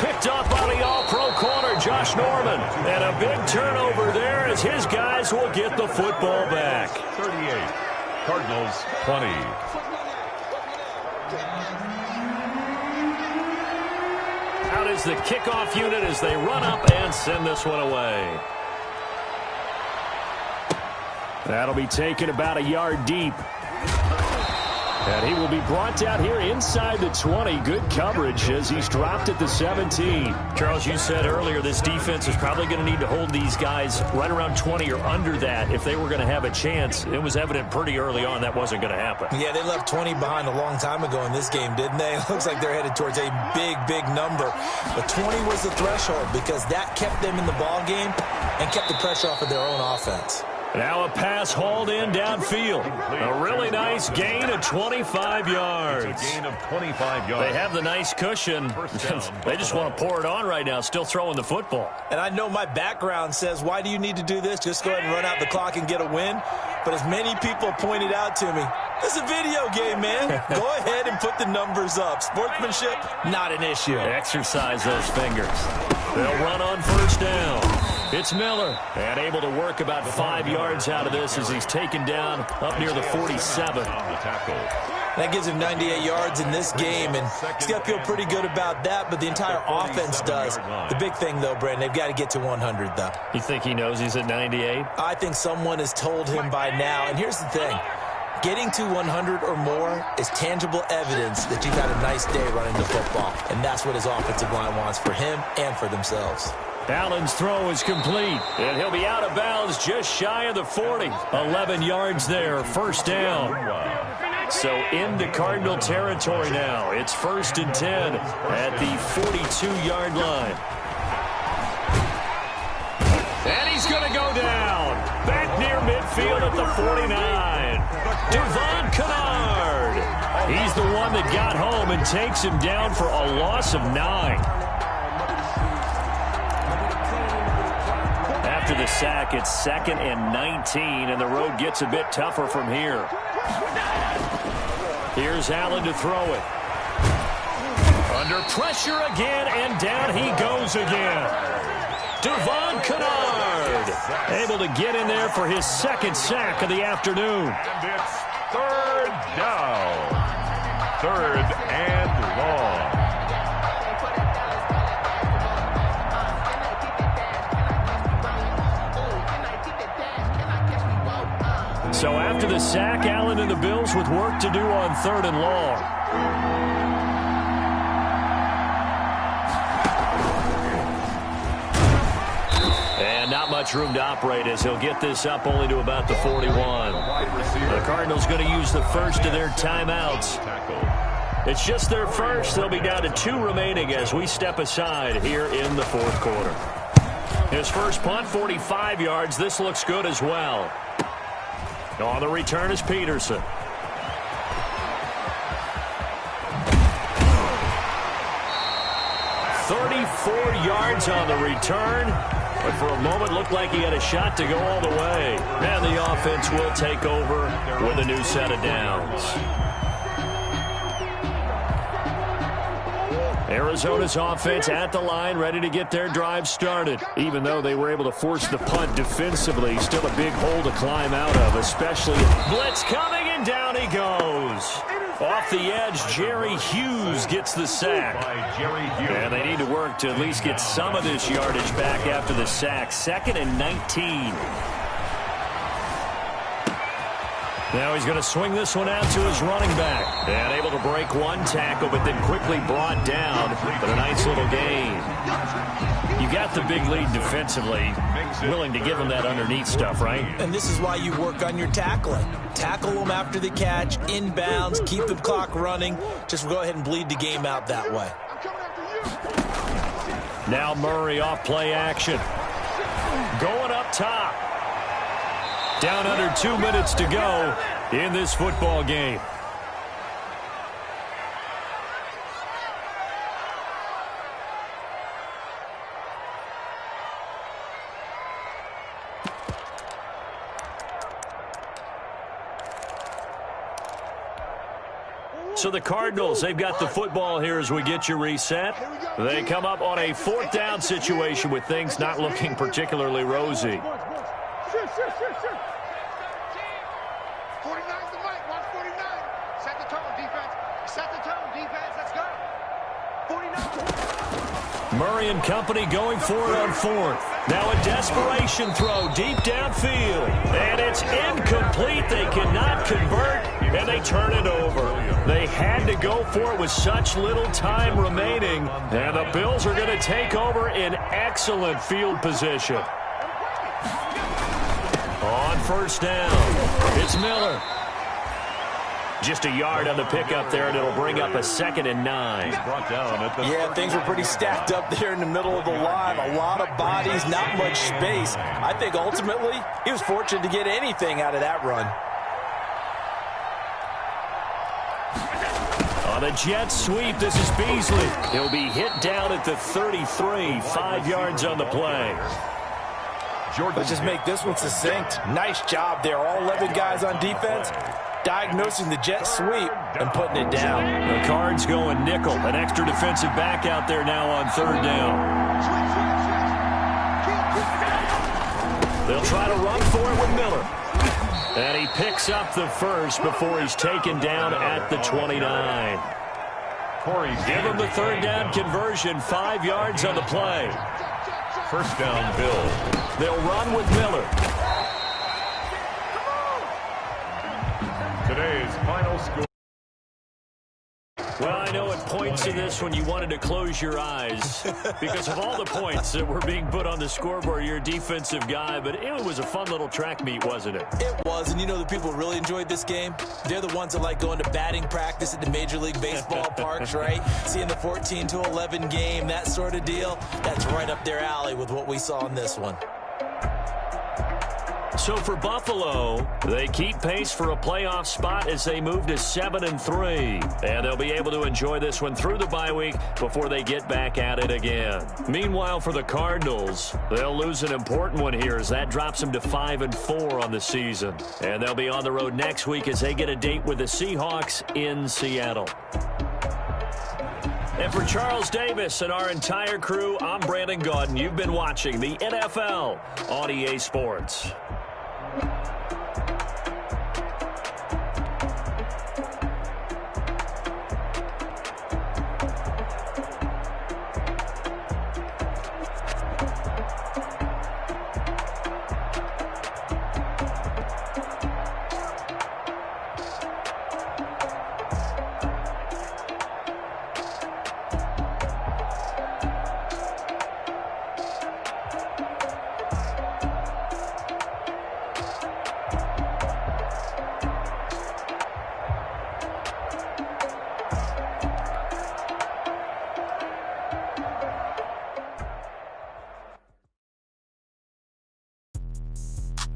Picked up by the all-pro corner, Josh Norman. And a big turnover there as his guys will get the football back. 38. Cardinals 20. Out is the kickoff unit as they run up and send this one away. That'll be taken about a yard deep. And he will be brought out here inside the 20. Good coverage as he's dropped at the 17. Charles, you said earlier this defense is probably going to need to hold these guys right around 20 or under that if they were going to have a chance. It was evident pretty early on that wasn't going to happen. Yeah, they left 20 behind a long time ago in this game, didn't they? It looks like they're headed towards a big, big number. But 20 was the threshold because that kept them in the ball game and kept the pressure off of their own offense. Now a pass hauled in downfield. A really nice gain of 25 yards. It's a gain of 25 yards. They have the nice cushion. They just want to pour it on right now, still throwing the football. And I know my background says, why do you need to do this? Just go ahead and run out the clock and get a win. But as many people pointed out to me, this is a video game, man. Go ahead and put the numbers up. Sportsmanship, not an issue. Exercise those fingers. They'll run on 1st down. It's Miller, and able to work about 5 yards out of this as he's taken down up near the 47. That gives him 98 yards in this game, and he's got to feel pretty good about that, but the entire offense does. The big thing, though, Brandon, they've got to get to 100, though. You think he knows he's at 98? I think someone has told him by now, and here's the thing. Getting to 100 or more is tangible evidence that you've had a nice day running the football, and that's what his offensive line wants for him and for themselves. Allen's throw is complete, and he'll be out of bounds just shy of the 40. 11 yards there, 1st down. So into Cardinal territory now. It's 1st and 10 at the 42-yard line. And he's going to go down. Back near midfield at the 49. Devon Kennard. He's the one that got home and takes him down for a loss of 9. After the sack, it's 2nd and 19, and the road gets a bit tougher from here. Here's Allen to throw it. Under pressure again, and down he goes again. Devon Kennard able to get in there for his 2nd sack of the afternoon. And it's 3rd down. 3rd and long. So after the sack, Allen and the Bills with work to do on 3rd and long. And not much room to operate as he'll get this up only to about the 41. The Cardinals going to use the first of their timeouts. It's just their first. They'll be down to 2 remaining as we step aside here in the 4th quarter. His first punt, 45 yards. This looks good as well. On the return is Peterson. 34 yards on the return. But for a moment, looked like he had a shot to go all the way. And the offense will take over with a new set of downs. Arizona's offense at the line, ready to get their drive started. Even though they were able to force the punt defensively, still a big hole to climb out of, especially blitz coming, and down he goes. Off the edge, Jerry Hughes gets the sack. And they need to work to at least get some of this yardage back after the sack. 2nd and 19. Now he's going to swing this one out to his running back. And able to break one tackle, but then quickly brought down. But a nice little gain. You got the big lead defensively. Willing to give him that underneath stuff, right? And this is why you work on your tackling. Tackle them after the catch, inbounds, keep the clock running. Just go ahead and bleed the game out that way. Now Murray off play action. Going up top. Down under 2 minutes to go in this football game. So the Cardinals, they've got the football here as we get you reset. They come up on a 4th down situation with things not looking particularly rosy. 49's the mic. Watch 49. Set the tone, defense. Set the tone, defense. Let's go. 49. Murray and company going for it on 4th. Now a desperation throw deep downfield. And it's incomplete. They cannot convert, and they turn it over. They had to go for it with such little time remaining. And the Bills are going to take over in excellent field position. On 1st down, it's Miller. Just a yard on the pickup there, and it'll bring up a 2nd and 9. Yeah, things were pretty stacked up there in the middle of the line. A lot of bodies, not much space. I think ultimately he was fortunate to get anything out of that run. On a jet sweep, this is Beasley. He'll be hit down at the 33, 5 yards on the play. Let's just make this one succinct. Nice job there. All 11 guys on defense diagnosing the jet sweep and putting it down. The Cards going nickel. An extra defensive back out there now on 3rd down. They'll try to run for it with Miller. And he picks up the first before he's taken down at the 29. Give him the 3rd down conversion, 5 yards on the play. 1st down, Bills. They'll run with Miller. Today's final score. Well, I know at points in this when you wanted to close your eyes because of all the points that were being put on the scoreboard. You're a defensive guy, but it was a fun little track meet, wasn't it? It was, and you know the people who really enjoyed this game? They're the ones that like going to batting practice at the Major League Baseball parks, right? Seeing the 14-11 game, that sort of deal. That's right up their alley with what we saw in this one. So for Buffalo, they keep pace for a playoff spot as they move to 7-3. And they'll be able to enjoy this one through the bye week before they get back at it again. Meanwhile, for the Cardinals, they'll lose an important one here as that drops them to 5-4 on the season. And they'll be on the road next week as they get a date with the Seahawks in Seattle. And for Charles Davis and our entire crew, I'm Brandon Gaudin. You've been watching the NFL on EA Sports.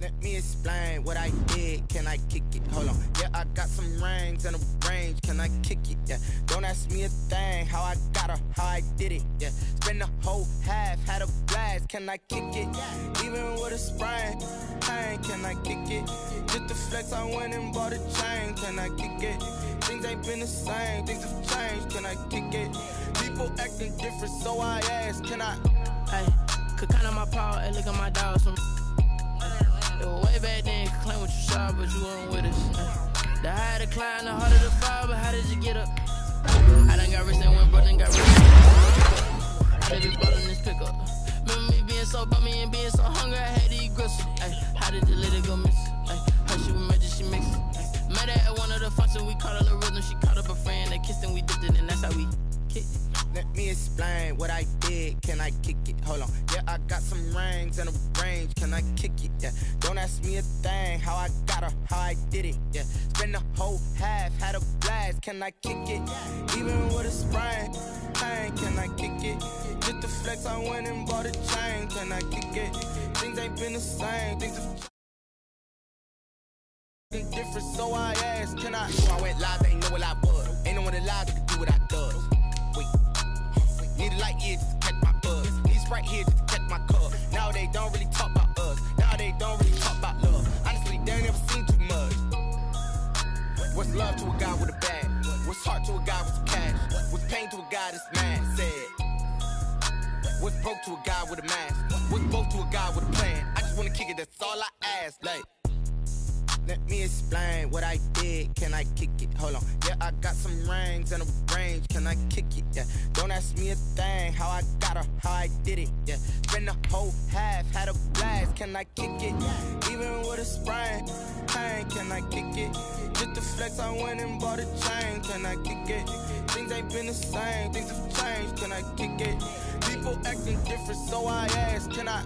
Let me explain what I did. Can I kick it? Hold on. Yeah, I got some rings and a range. Can I kick it? Yeah. Don't ask me a thing. How I got her, how I did it. Yeah. Spend the whole half, had a blast. Can I kick it? Even with a sprain. Hey, can I kick it? Just the flex, I went and bought a chain. Can I kick it? Things ain't been the same. Things have changed. Can I kick it? People acting different, so I ask. Can I? Hey, could count on my power and look at my dogs from. Way back then, you could claim what you saw, but you weren't with us. The higher the climb, the harder the fall, but how did you get up? I done got rich and went broke, then got rich. I live bought on this pickup. Remember me being so bummy and being so hungry, I had to eat gristle. Ay, how did the lady go miss? Ay, how she was magic, she mixed. Met her at one of the functions, we caught her the rhythm. She caught up a friend, they kissed and we dipped it, and that's how we kicked it. Let me explain what I did. Can I kick it? Hold on. Yeah, I got some rings and a range. Can I kick it? Yeah. Don't ask me a thing. How I got her, how I did it. Yeah. Spend the whole half, had a blast. Can I kick it? Even with a sprain. Pain, can I kick it? Just the flex, I went and bought a chain. Can I kick it? Things ain't been the same. Things have been different, so I asked, can I? Before I went live, they ain't know what I was. Ain't no one alive that could do what I does. Wait. Need a light here just to catch my buzz. Need Sprite here just to catch my cup. Now they don't really talk about us. Now they don't really talk about love. Honestly, they ain't never seen too much. What's love to a guy with a bag? What's heart to a guy with cash? What's pain to a guy that's mad? Said. What's broke to a guy with a mask? What's both to a guy with a plan? I just wanna kick it, that's all I ask. Like, let me explain what I did. Can I kick it? Hold on. Yeah, I got some rings and a range. Can I kick it? Yeah. Don't ask me a thing. How I got her, how I did it. Yeah. Spend the whole half, had a blast. Can I kick it? Even with a sprain. Pain, can I kick it? Just the flex, I went and bought a chain. Can I kick it? Things ain't been the same. Things have changed. Can I kick it? People acting different, so I ask, can I?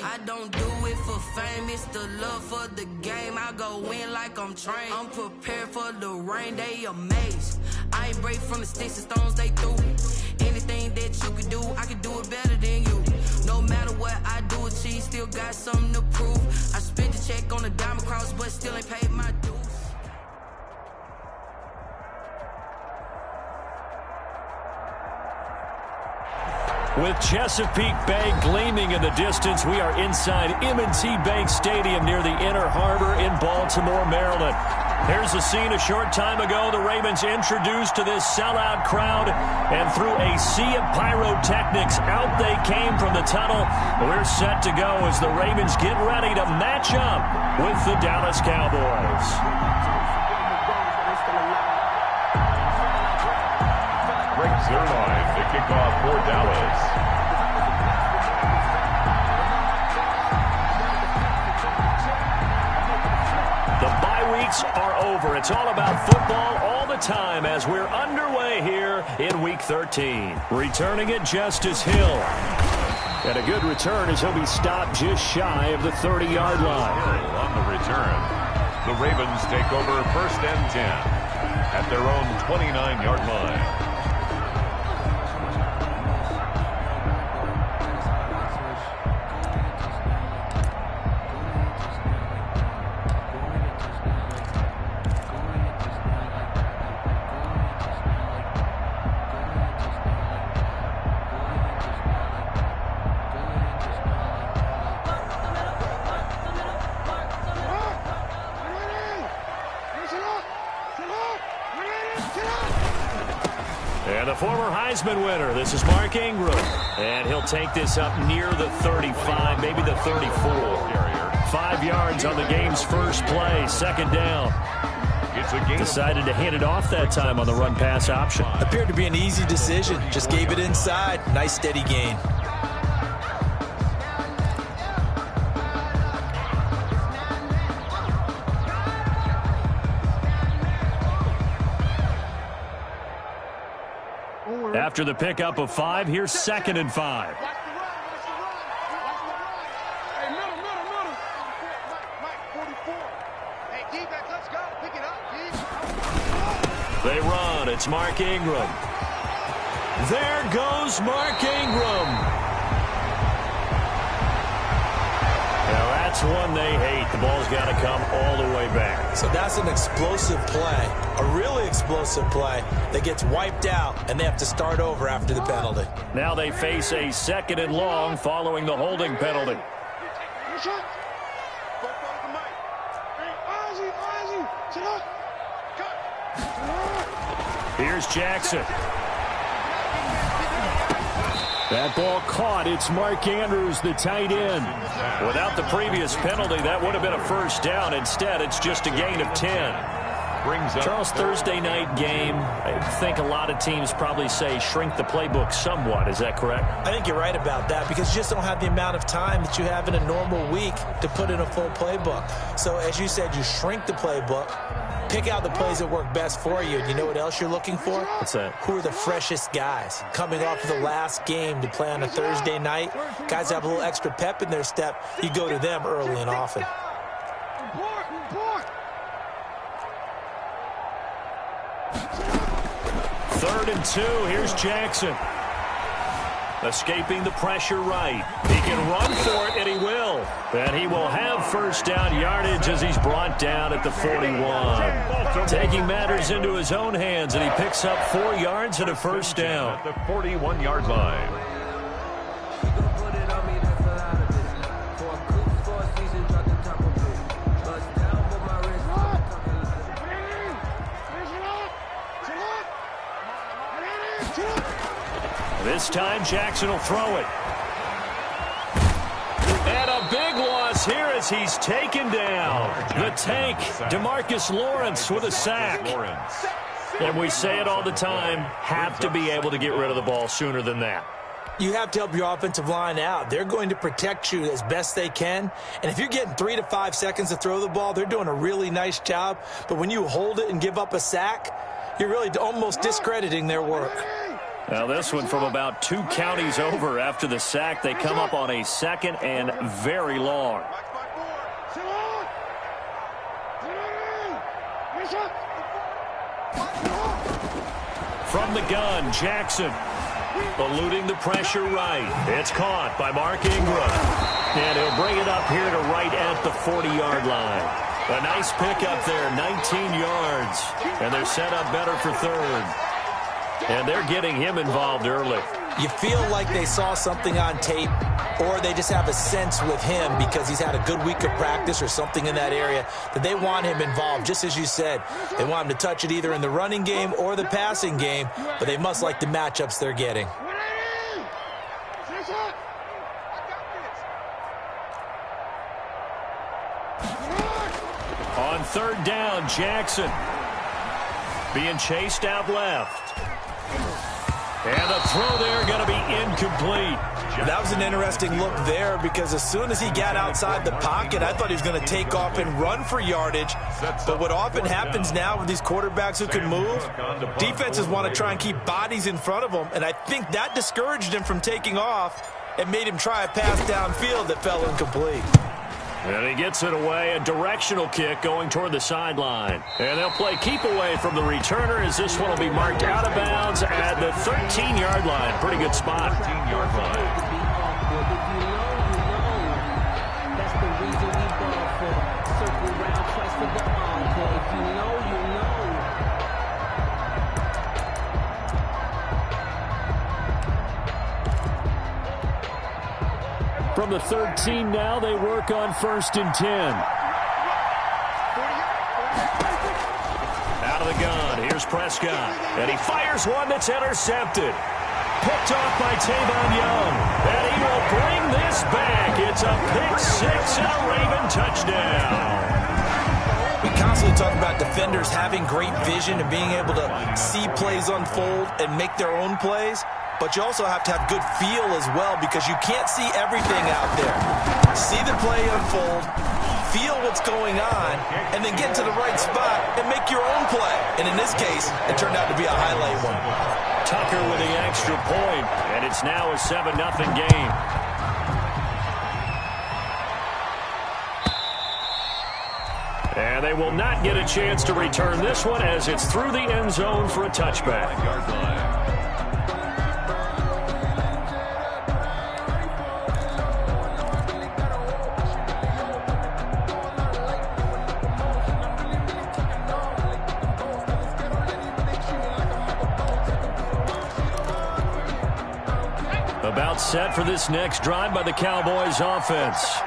I don't do it for fame, it's the love for the game. I go in like I'm trained. I'm prepared for the rain, they amazed. I ain't break from the sticks and stones they threw. Anything that you can do, I can do it better than you. No matter what I do achieve, still got something to prove. I spent the check on the diamond cross, but still ain't paid my dues. With Chesapeake Bay gleaming in the distance, we are inside M&T Bank Stadium near the Inner Harbor in Baltimore, Maryland. Here's the scene a short time ago. The Ravens introduced to this sellout crowd, and through a sea of pyrotechnics, out they came from the tunnel. We're set to go as the Ravens get ready to match up with the Dallas Cowboys. Greg Zerline to kick off for Dallas. The bye over. It's all about football all the time as we're underway here in Week 13. Returning it, Justice Hill. And a good return as he'll be stopped just shy of the 30-yard line. On the return, the Ravens take over 1st and 10 at their own 29-yard line. And the former Heisman winner, this is Mark Ingram. And he'll take this up near the 35, maybe the 34. 5 yards on the game's first play, 2nd down. Decided to hand it off that time on the run-pass option. Appeared to be an easy decision. Just gave it inside. Nice steady gain. After the pickup of 5, here's 2nd and 5. Hey, middle. Mike, 44. Hey, D-back, let's go. Pick it up, D. They run. It's Mark Ingram. There goes Mark Ingram. Now, that's one they hate. The ball's got to come all the way back. So that's an explosive play, a really explosive play that gets wiped out, and they have to start over after the penalty. Now they face a 2nd and long following the holding penalty. Here's Jackson. That ball caught. It's Mark Andrews, the tight end. Without the previous penalty, that would have been a 1st down. Instead, it's just a gain of 10. Charles, Thursday night game, I think a lot of teams probably say shrink the playbook somewhat. Is that correct? I think you're right about that because you just don't have the amount of time that you have in a normal week to put in a full playbook. So, as you said, you shrink the playbook, pick out the plays that work best for you. And you know what else you're looking for? What's that? Who are the freshest guys coming off of the last game to play on a Thursday night? Guys have a little extra pep in their step. You go to them early and often. 3rd and 2. Here's Jackson. Escaping the pressure right. He can run for it, and he will. And he will have 1st down yardage as he's brought down at the 41. Taking matters into his own hands, and he picks up 4 yards and a 1st down. At the 41-yard line. This time, Jackson will throw it. And a big loss here as he's taken down. The tank, DeMarcus Lawrence with a sack. And we say it all the time, have to be able to get rid of the ball sooner than that. You have to help your offensive line out. They're going to protect you as best they can. And if you're getting 3 to 5 seconds to throw the ball, they're doing a really nice job. But when you hold it and give up a sack, you're really almost discrediting their work. Now this one from about 2 counties over after the sack. They come up on a 2nd and very long. From the gun, Jackson eluding the pressure right. It's caught by Mark Ingram. And he'll bring it up here to right at the 40-yard line. A nice pickup there, 19 yards. And they're set up better for 3rd. And they're getting him involved early. You feel like they saw something on tape, or they just have a sense with him because he's had a good week of practice or something in that area that they want him involved. Just as you said, they want him to touch it either in the running game or the passing game, but they must like the matchups they're getting. On 3rd down, Jackson being chased out left. And the throw there going to be incomplete. That was an interesting look there because as soon as he got outside the pocket, I thought he was going to take off and run for yardage. But what often happens now with these quarterbacks who can move, defenses want to try and keep bodies in front of them, and I think that discouraged him from taking off and made him try a pass downfield that fell incomplete. And he gets it away, a directional kick going toward the sideline. And they'll play keep away from the returner as this one will be marked out of bounds at the 13-yard line. Pretty good spot. 13-yard line. That's the reason we ball for. Circle round twice for the encore. If you know, you know. From the 13 now, they work on 1st and 10. Out of the gun, here's Prescott. And he fires one that's intercepted. Picked off by Tavon Young. And he will bring this back. It's a pick six and a Raven touchdown. We constantly talk about defenders having great vision and being able to see plays unfold and make their own plays. But you also have to have good feel as well because you can't see everything out there. See the play unfold, feel what's going on, and then get to the right spot and make your own play. And in this case, it turned out to be a highlight one. Tucker with the extra point, and it's now a 7-0 game. And they will not get a chance to return this one as it's through the end zone for a touchback. About set for this next drive by the Cowboys offense.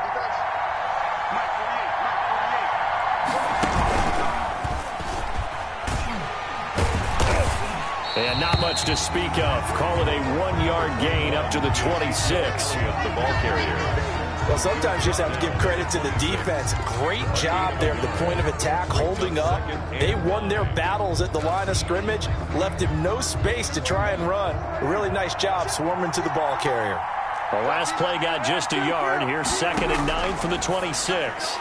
And not much to speak of. Call it a 1-yard gain up to the 26. The ball carrier. Well, sometimes you just have to give credit to the defense. Great job there at the point of attack, holding up. They won their battles at the line of scrimmage, left him no space to try and run. A really nice job swarming to the ball carrier. The last play got just a yard. Here's 2nd and 9 from the 26.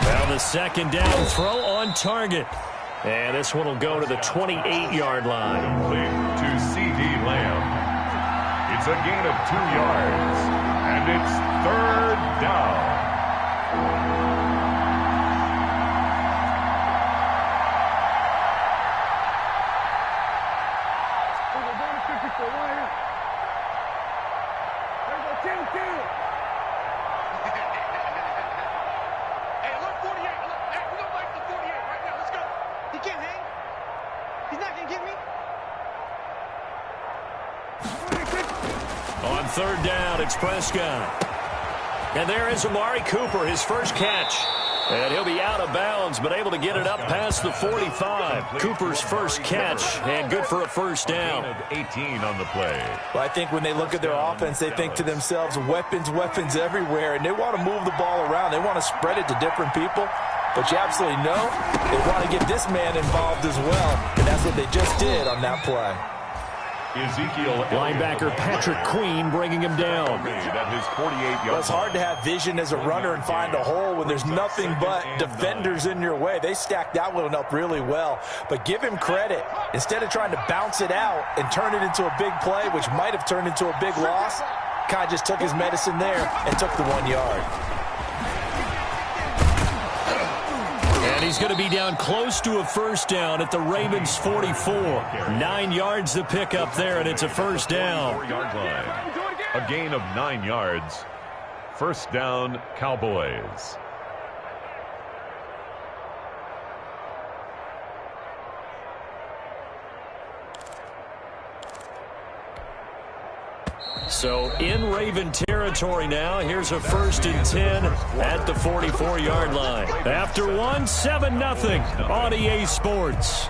Now the second down throw on target. And this one will go to the 28-yard line. Complete to C.D. Lamb. It's a gain of 2 yards. And it's 3rd down. Hey, look, 48. Look, hey, we don't like the 48 right now. Let's go. He can't hang. He's not going to get me. On 3rd down, it's Prescott. And there is Amari Cooper, his first catch. And he'll be out of bounds, but able to get it up past the 45. Cooper's first catch, and good for a first down. 18 on the play. Well, I think when they look at their offense, they think to themselves, weapons, weapons everywhere, and they want to move the ball around. They want to spread it to different people. But you absolutely know they want to get this man involved as well, and that's what they just did on that play. Ezekiel Linebacker Patrick Queen bringing him down. At his 48-yard Well, it's hard to have vision as a runner and find a hole when there's nothing but defenders in your way. They stacked that one up really well. But give him credit. Instead of trying to bounce it out and turn it into a big play, which might have turned into a big loss, kind of just took his medicine there and took the 1 yard. And he's going to be down close to a first down at the Ravens 44. 9 yards to pick up there, and it's a first down. 4-yard line. A gain of 9 yards. First down, Cowboys. So in Raven territory now. Here's a 1st and 10 at the 44-yard line. After 7-0 on EA Sports.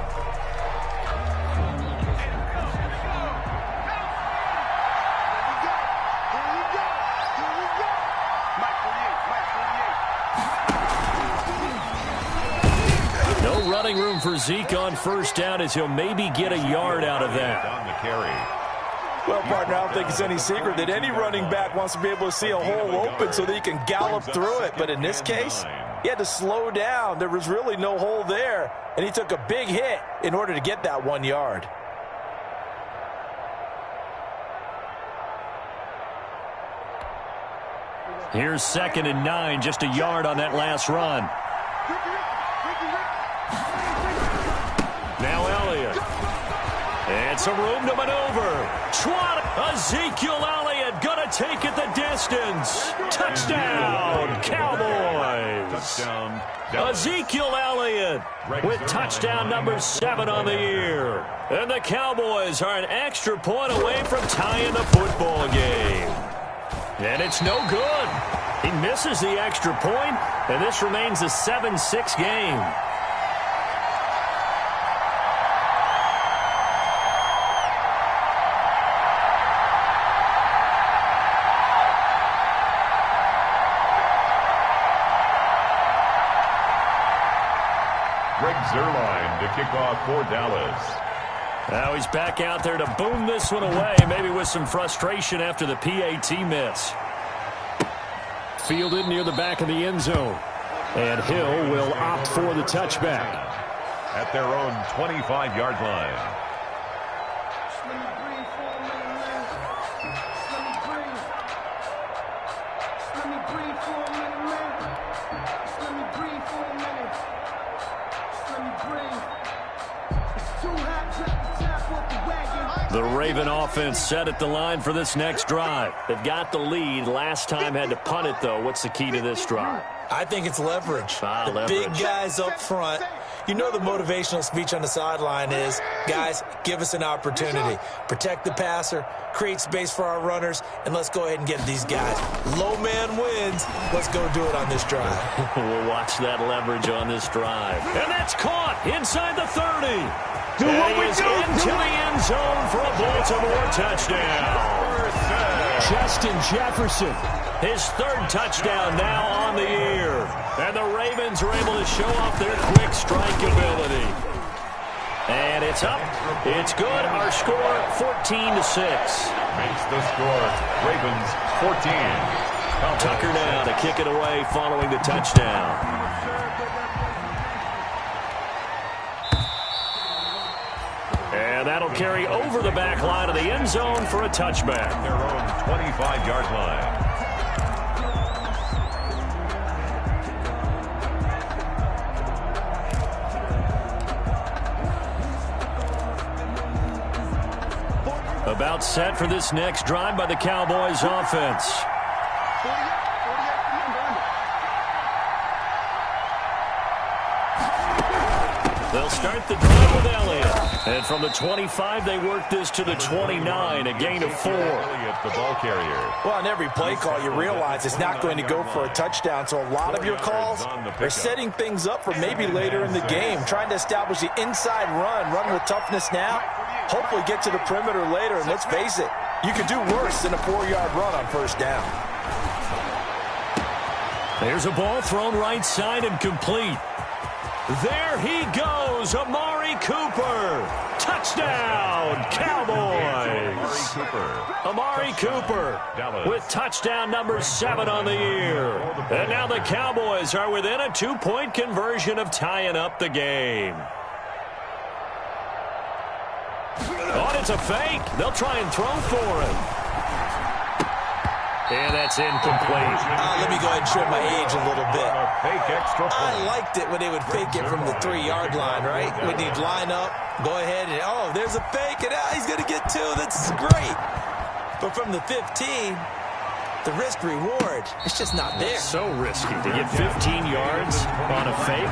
No running room for Zeke on first down as he'll maybe get a yard out of that. On the carry. Well, partner, I don't think it's any secret that any running back wants to be able to see a hole open so that he can gallop through it. But in this case, he had to slow down. There was really no hole there, and he took a big hit in order to get that 1 yard. Here's 2nd and 9, just a yard on that last run. Now Elliott. It's a room to maneuver. Ezekiel Elliott gonna take it the distance. Touchdown, Cowboys. Touchdown. Ezekiel Elliott with touchdown number 7 on the year. And the Cowboys are an extra point away from tying the football game. And it's no good. He misses the extra point, and this remains a 7-6 game. Greg Zuerlein to kick off for Dallas. Now he's back out there to boom this one away, maybe with some frustration after the PAT miss. Fielded near the back of the end zone. And Hill will opt for the touchback. At their own 25-yard line. The Raven offense set at the line for this next drive. They've got the lead. Last time had to punt it, though. What's the key to this drive? I think it's leverage. Leverage. Big guys up front. You know the motivational speech on the sideline is, guys, give us an opportunity. Protect the passer, create space for our runners, and let's go ahead and get these guys. Low man wins. Let's go do it on this drive. We'll watch that leverage on this drive. And that's caught inside the 30. Do what we do. Into the end zone for a Baltimore touchdown. Justin Jefferson. His 3rd touchdown now on the year. And the Ravens are able to show off their quick strike ability. And it's up. It's good. Our score, 14-6. Makes the score. Ravens, 14. Tucker now to kick it away following the touchdown. And that'll carry over the back line of the end zone for a touchback. Their own 25-yard line. About set for this next drive by the Cowboys offense. They'll start the drive with Elliott. And from the 25, they work this to the 29, a gain of 4. Elliott, the ball carrier. Well, on every play call, you realize it's not going to go for a touchdown. So a lot of your calls are setting things up for maybe later in the game, trying to establish the inside run with toughness now, hopefully get to the perimeter later. And let's face it, you could do worse than a 4-yard run on first down. There's a ball thrown right side and complete. There he goes, Amari Cooper. Touchdown, Cowboys. Amari Cooper with touchdown number 7 on the year. And now the Cowboys are within a 2-point conversion of tying up the game. Oh, it's a fake. They'll try and throw for it. And that's incomplete. Let me go ahead and show my age a little bit. Fake extra point. I liked it when they would fake it from the 3-yard line, right? When he'd line up, go ahead, and oh, there's a fake, and he's going to get 2. That's great. But from the 15, the risk-reward, it's just not there. So risky to get 15 yards on a fake.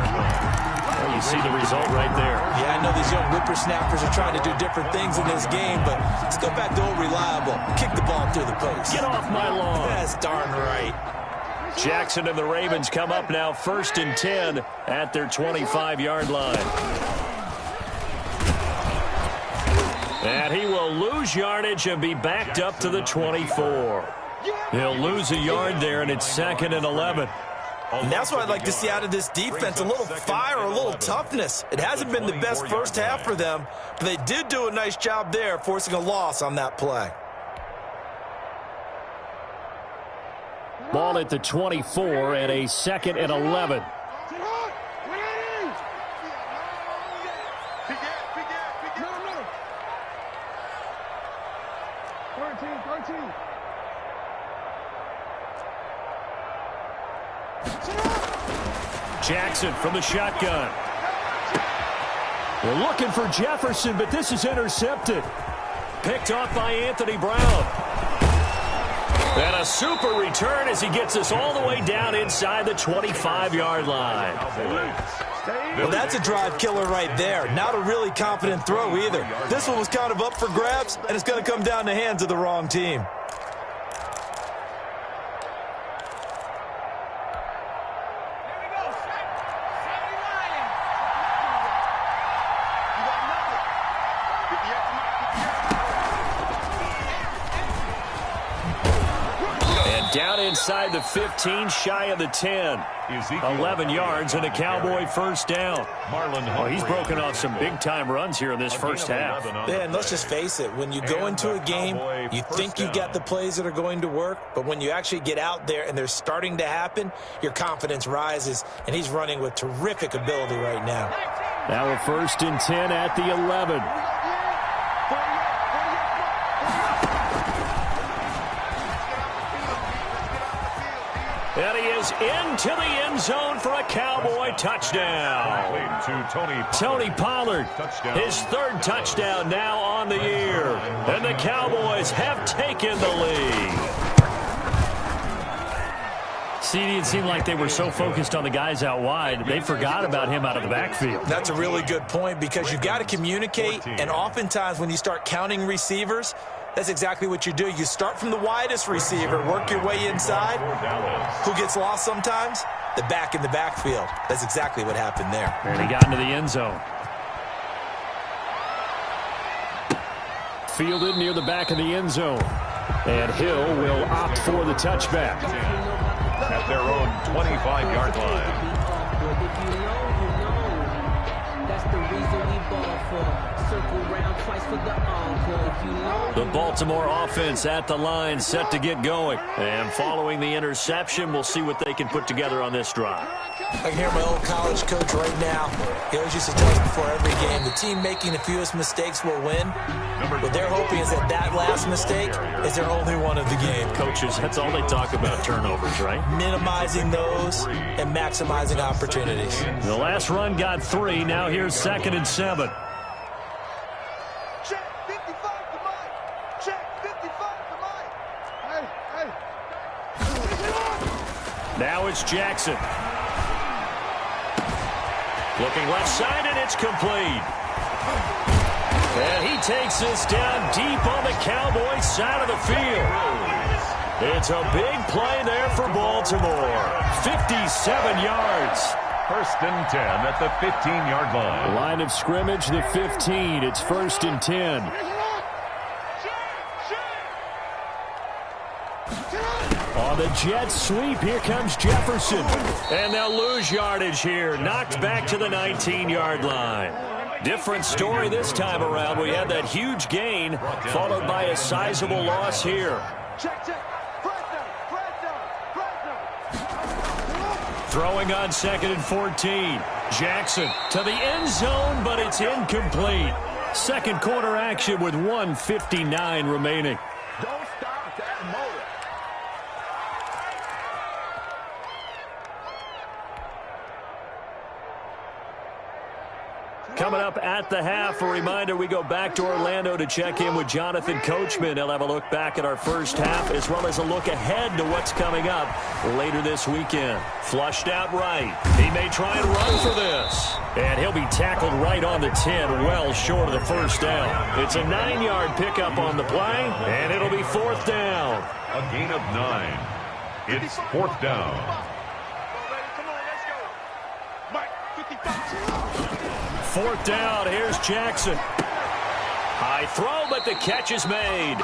Well, you see the result right there. Yeah, I know these young whippersnappers are trying to do different things in this game, but let's go back to old reliable. Kick the ball through the post. Get off my lawn. That's darn right. Jackson and the Ravens come up now 1st and 10 at their 25-yard line. And he will lose yardage and be backed up to the 24. He'll lose a yard there, and it's 2nd and 11. And that's what I'd like to see out of this defense, a little fire, a little toughness. It hasn't been the best first half for them, but they did do a nice job there, forcing a loss on that play. Ball at the 24 and a 2nd and 11. Jackson from the shotgun. They're looking for Jefferson, but this is intercepted. Picked off by Anthony Brown. And a super return as he gets us all the way down inside the 25-yard line. Well, that's a drive killer right there. Not a really confident throw either. This one was kind of up for grabs, and it's going to come down the hands of the wrong team. Down inside the 15, shy of the 10. 11 yards and a Cowboy first down. Oh, he's broken off some big-time runs here in this first half. Yeah, and let's just face it. When you go into a game, you think you got the plays that are going to work, but when you actually get out there and they're starting to happen, your confidence rises, and he's running with terrific ability right now. Now a 1st and 10 at the 11. And he is into the end zone for a Cowboy touchdown. Tony Pollard, his 3rd touchdown now on the year. And the Cowboys have taken the lead. See, it seemed like they were so focused on the guys out wide, they forgot about him out of the backfield. That's a really good point because you've got to communicate, and oftentimes when you start counting receivers, that's exactly what you do. You start from the widest receiver, work your way inside. Who gets lost sometimes? The back in the backfield. That's exactly what happened there. And he got into the end zone. Fielded near the back of the end zone. And Hill will opt for the touchback. At their own 25-yard line. If you know, that's the reason we ball for. Circle round twice for the encore. If you know, the Baltimore offense at the line, set to get going. And following the interception, we'll see what they can put together on this drive. I can hear my old college coach right now. He always used to tell us before every game, the team making the fewest mistakes will win. What they're hoping is that last mistake is their only one of the game. Coaches, that's all they talk about, turnovers, right? Minimizing those and maximizing opportunities. The last run got 3. Now here's 2nd and 7. Check 55 to Mike. Check 55 to Mike. Hey. Now it's Jackson. Looking left side, and it's complete. And he takes this down deep on the Cowboys side of the field. It's a big play there for Baltimore. 57 yards. 1st and 10 at the 15-yard line. Line of scrimmage, the 15. It's 1st and 10. On the jet sweep, here comes Jefferson. And they'll lose yardage here. Knocked back to the 19-yard line. Different story this time around. We had that huge gain, followed by a sizable loss here. Throwing on 2nd and 14. Jackson to the end zone, but it's incomplete. Second quarter action with 1:59 remaining. Don't stop that motor. Coming up at the half, a reminder, we go back to Orlando to check in with Jonathan Coachman. He'll have a look back at our first half as well as a look ahead to what's coming up later this weekend. Flushed out right. He may try and run for this. And he'll be tackled right on the 10, well short of the first down. It's a 9-yard pickup on the play, and it'll be 4th down. A gain of 9. It's 4th down. Come on, let's go. Mike, 55. 4th down, here's Jackson. High throw, but the catch is made.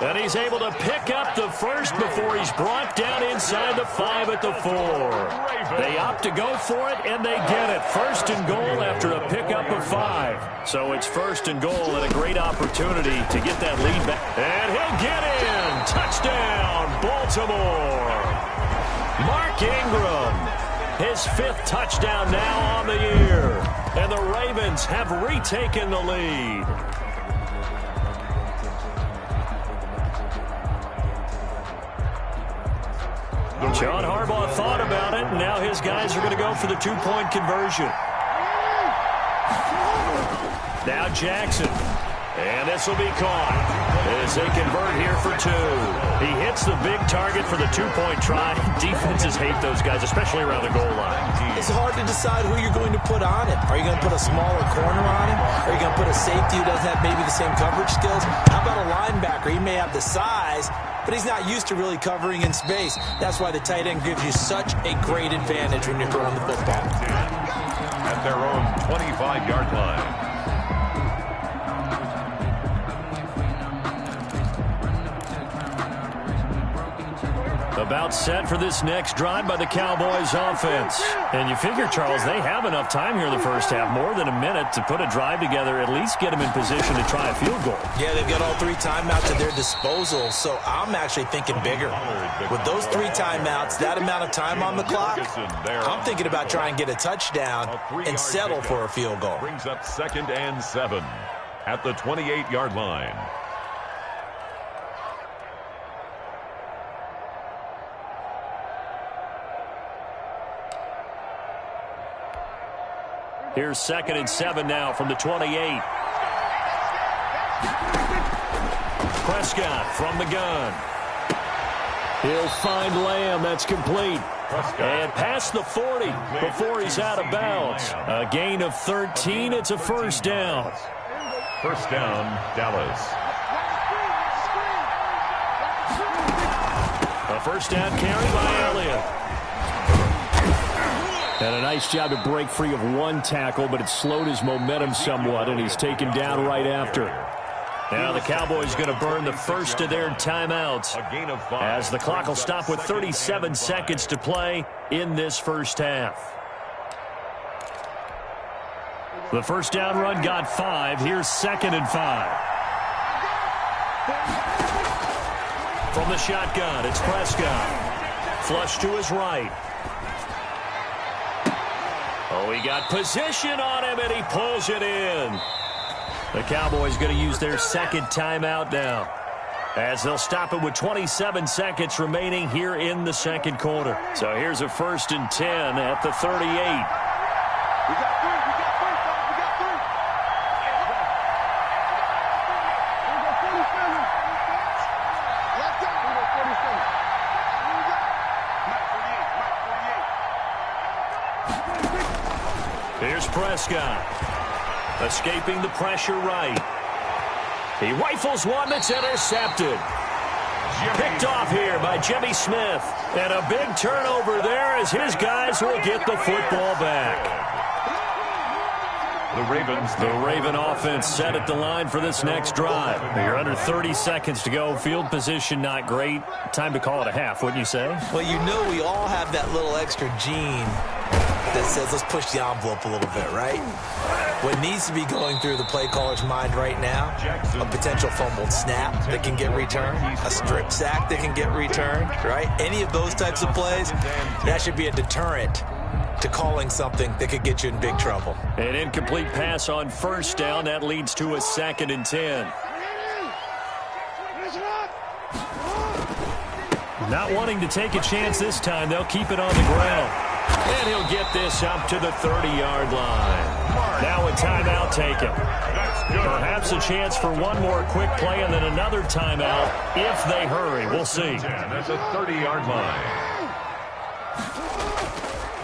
And he's able to pick up the first before he's brought down inside the 5 at the 4. They opt to go for it, and they get it. 1st and goal after a pickup of 5. So it's 1st and goal and a great opportunity to get that lead back. And he'll get in. Touchdown, Baltimore. Mark Ingram, his 5th touchdown now on the year. And the Ravens have retaken the lead. John Harbaugh thought about it, and now his guys are going to go for the 2-point conversion. Now Jackson. And this will be caught as they convert here for 2. He hits the big target for the 2-point try. Defenses hate those guys, especially around the goal line. It's hard to decide who you're going to put on him. Are you going to put a smaller corner on him? Are you going to put a safety who doesn't have maybe the same coverage skills? How about a linebacker? He may have the size, but he's not used to really covering in space. That's why the tight end gives you such a great advantage when you're throwing the football. At their own 25-yard line. About set for this next drive by the Cowboys offense. And you figure, Charles, they have enough time here in the first half, more than a minute, to put a drive together, at least get them in position to try a field goal. Yeah, they've got all 3 timeouts at their disposal, so I'm actually thinking bigger. With those 3 timeouts, that amount of time on the clock, I'm thinking about trying to get a touchdown and settle for a field goal. Brings up 2nd and 7 at the 28-yard line. Here's 2nd and 7 now from the 28. Prescott from the gun. He'll find Lamb. That's complete. And past the 40 before he's out of bounds. A gain of 13. It's a first down. First down, Dallas. A first down carry by Elliott. And a nice job to break free of one tackle, but it slowed his momentum somewhat, and he's taken down right after. Now the Cowboys going to burn the first of their timeouts as the clock will stop with 37 seconds to play in this first half. The first down run got 5. Here's 2nd and 5. From the shotgun, it's Prescott. Flush to his right. Oh, he got position on him, and he pulls it in. The Cowboys going to use their 2nd timeout now, as they'll stop it with 27 seconds remaining here in the 2nd quarter. So here's a 1st and 10 at the 38. We got 3. We got 3, fellas. We got 3. We got 47. Left out. We got 47. We got Mike 48. Mike 48. Here's Prescott. Escaping the pressure right. He rifles one that's intercepted. Picked off here by Jimmy Smith. And a big turnover there as his guys will get the football back. The Raven offense set at the line for this next drive. You're under 30 seconds to go. Field position not great. Time to call it a half, wouldn't you say? Well, you know we all have that little extra gene that says let's push the envelope a little bit, right? What needs to be going through the play caller's mind right now, a potential fumbled snap that can get returned, a strip sack that can get returned, right? Any of those types of plays, that should be a deterrent to calling something that could get you in big trouble. An incomplete pass on first down. That leads to a 2nd and 10. Not wanting to take a chance this time, they'll keep it on the ground. And he'll get this up to the 30-yard line. Now a timeout taken. Perhaps a chance for one more quick play and then another timeout if they hurry. We'll see. That's a 30-yard line.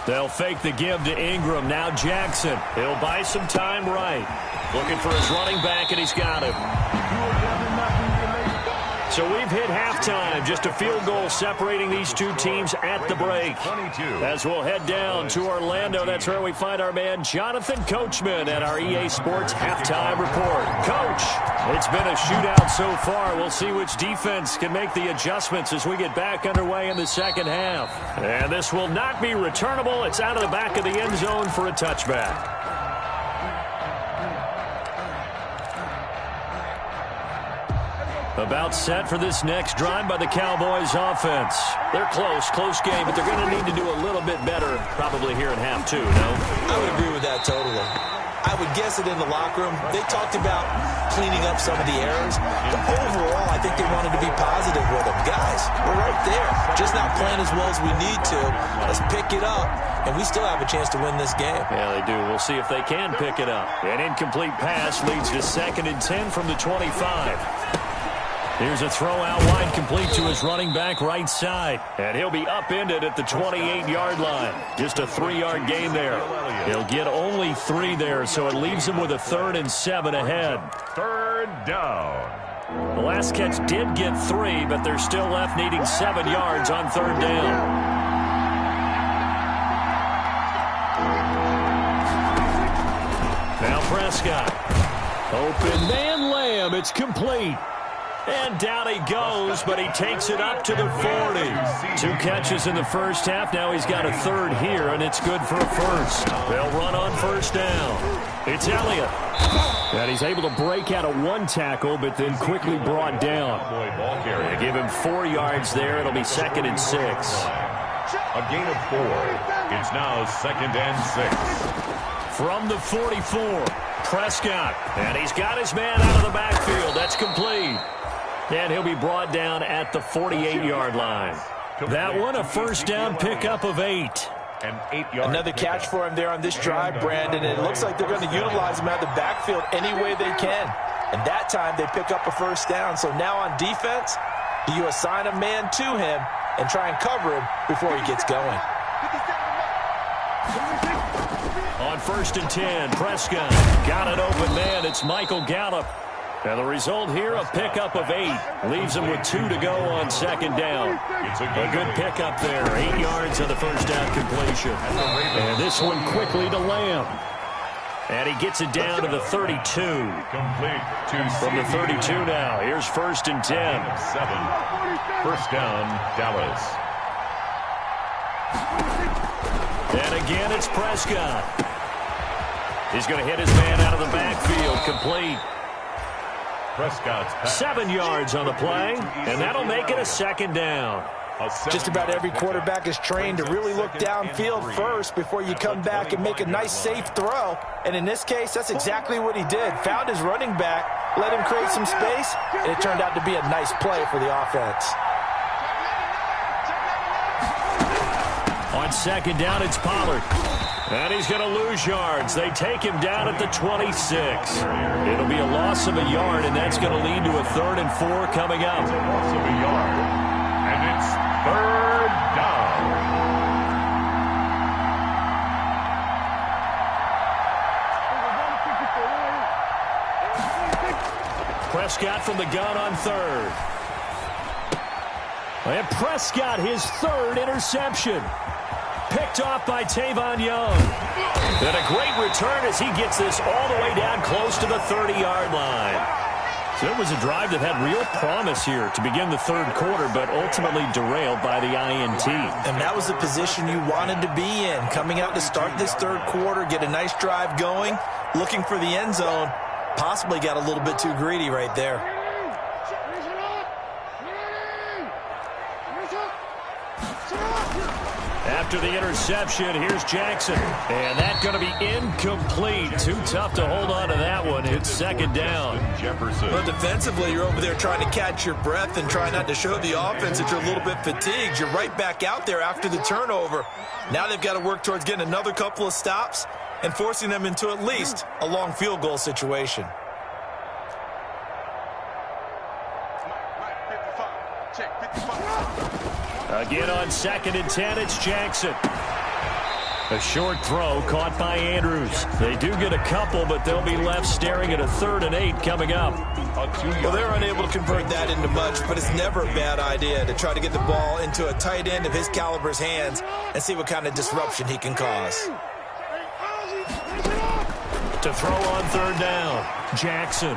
They'll fake the give to Ingram. Now Jackson. He'll buy some time right. Looking for his running back, and he's got him. So we've hit halftime. Just a field goal separating these two teams at the break. As we'll head down to Orlando, that's where we find our man Jonathan Coachman at our EA Sports Halftime Report. Coach, it's been a shootout so far. We'll see which defense can make the adjustments as we get back underway in the second half. And this will not be returnable. It's out of the back of the end zone for a touchback. About set for this next drive by the Cowboys offense. They're close game, but they're going to need to do a little bit better probably here in half two, no? I would agree with that totally. I would guess it in the locker room. They talked about cleaning up some of the errors, but overall, I think they wanted to be positive with them. Guys, we're right there. Just not playing as well as we need to. Let's pick it up, and we still have a chance to win this game. Yeah, they do. We'll see if they can pick it up. An incomplete pass leads to 2nd and 10 from the 25. Here's a throw out wide, complete to his running back right side. And he'll be upended at the 28-yard line. Just a 3-yard gain there. He'll get only 3 there, so it leaves him with a 3rd and 7 ahead. 3rd down. The last catch did get 3, but they're still left needing 7 yards on 3rd down. Now Prescott. Open man Lamb. It's complete. And down he goes, but he takes it up to the 40. 2 catches in the first half. Now he's got a 3rd here, and it's good for a 1st. They'll run on 1st down. It's Elliott. And he's able to break out of 1 tackle, but then quickly brought down. They give him 4 yards there. It'll be 2nd and 6. A gain of 4. It's now 2nd and 6. From the 44, Prescott. And he's got his man out of the backfield. That's complete. And he'll be brought down at the 48-yard line. That one, a 1st down pickup of 8. An 8-yard Another catch for him there on this drive, Brandon. And it looks like they're going to utilize him out of the backfield any way they can. And that time they pick up a 1st down. So now on defense, you assign a man to him and try and cover him before he gets going. On 1st and 10, Prescott got an open man. It's Michael Gallup. And the result here, a pickup of 8. Leaves him with 2 to go on 2nd down. A good pickup there. 8 yards on the 1st down completion. And this one quickly to Lamb. And he gets it down to the 32. From the 32 now. Here's 1st and 10. 7. 1st down, Dallas. And again, it's Prescott. He's going to hit his man out of the backfield. Complete. Prescott's pass. 7 yards on the play, and that'll make it a 2nd down. Just about every quarterback is trained to really look downfield first before you come back and make a nice, safe throw. And in this case, that's exactly what he did. Found his running back, let him create some space, and it turned out to be a nice play for the offense. On 2nd down, it's Pollard. And he's going to lose yards. They take him down at the 26. It'll be a loss of a yard, and that's going to lead to a 3rd and 4 coming up. It's a loss of a yard, and it's 3rd down. Prescott from the gun on 3rd. And Prescott, his 3rd interception. Picked off by Tavon Young. And a great return as he gets this all the way down close to the 30-yard line. So it was a drive that had real promise here to begin the 3rd quarter, but ultimately derailed by the INT. And that was the position you wanted to be in. Coming out to start this 3rd quarter, get a nice drive going, looking for the end zone. Possibly got a little bit too greedy right there. After the interception, here's Jackson. And that's going to be incomplete. Too tough to hold on to that one. It's 2nd down. Jefferson. Well, defensively, you're over there trying to catch your breath and try not to show the offense that you're a little bit fatigued. You're right back out there after the turnover. Now they've got to work towards getting another couple of stops and forcing them into at least a long field goal situation. Again on 2nd and 10, it's Jackson. A short throw caught by Andrews. They do get a couple, but they'll be left staring at a 3rd and 8 coming up. Well, they're unable to convert that into much, but it's never a bad idea to try to get the ball into a tight end of his caliber's hands and see what kind of disruption he can cause. To throw on 3rd down, Jackson.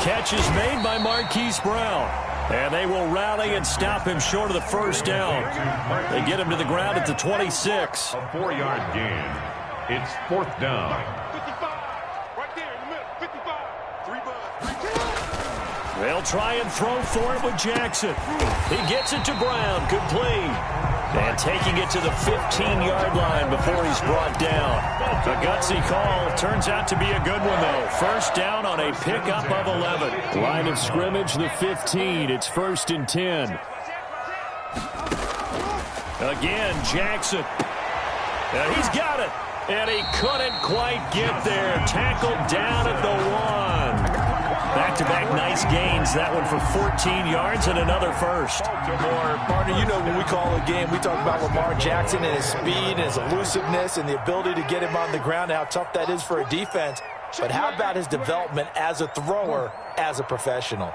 Catch is made by Marquise Brown. And they will rally and stop him short of the 1st down. They get him to the ground at the 26. A 4-yard gain. It's 4th down. 55. Right there in the middle. 55. 3 bucks. They'll try and throw for it with Jackson. He gets it to Brown. Complete. And taking it to the 15-yard line before he's brought down. A gutsy call. Turns out to be a good one, though. First down on a pickup of 11. Line of scrimmage, the 15. It's 1st and 10. Again, Jackson. He's got it. And he couldn't quite get there. Tackled down at the 1. Back-to-back nice gains. That one for 14 yards and another first. Partner, you know when we call a game, we talk about Lamar Jackson and his speed and his elusiveness and the ability to get him on the ground and how tough that is for a defense. But how about his development as a thrower, as a professional?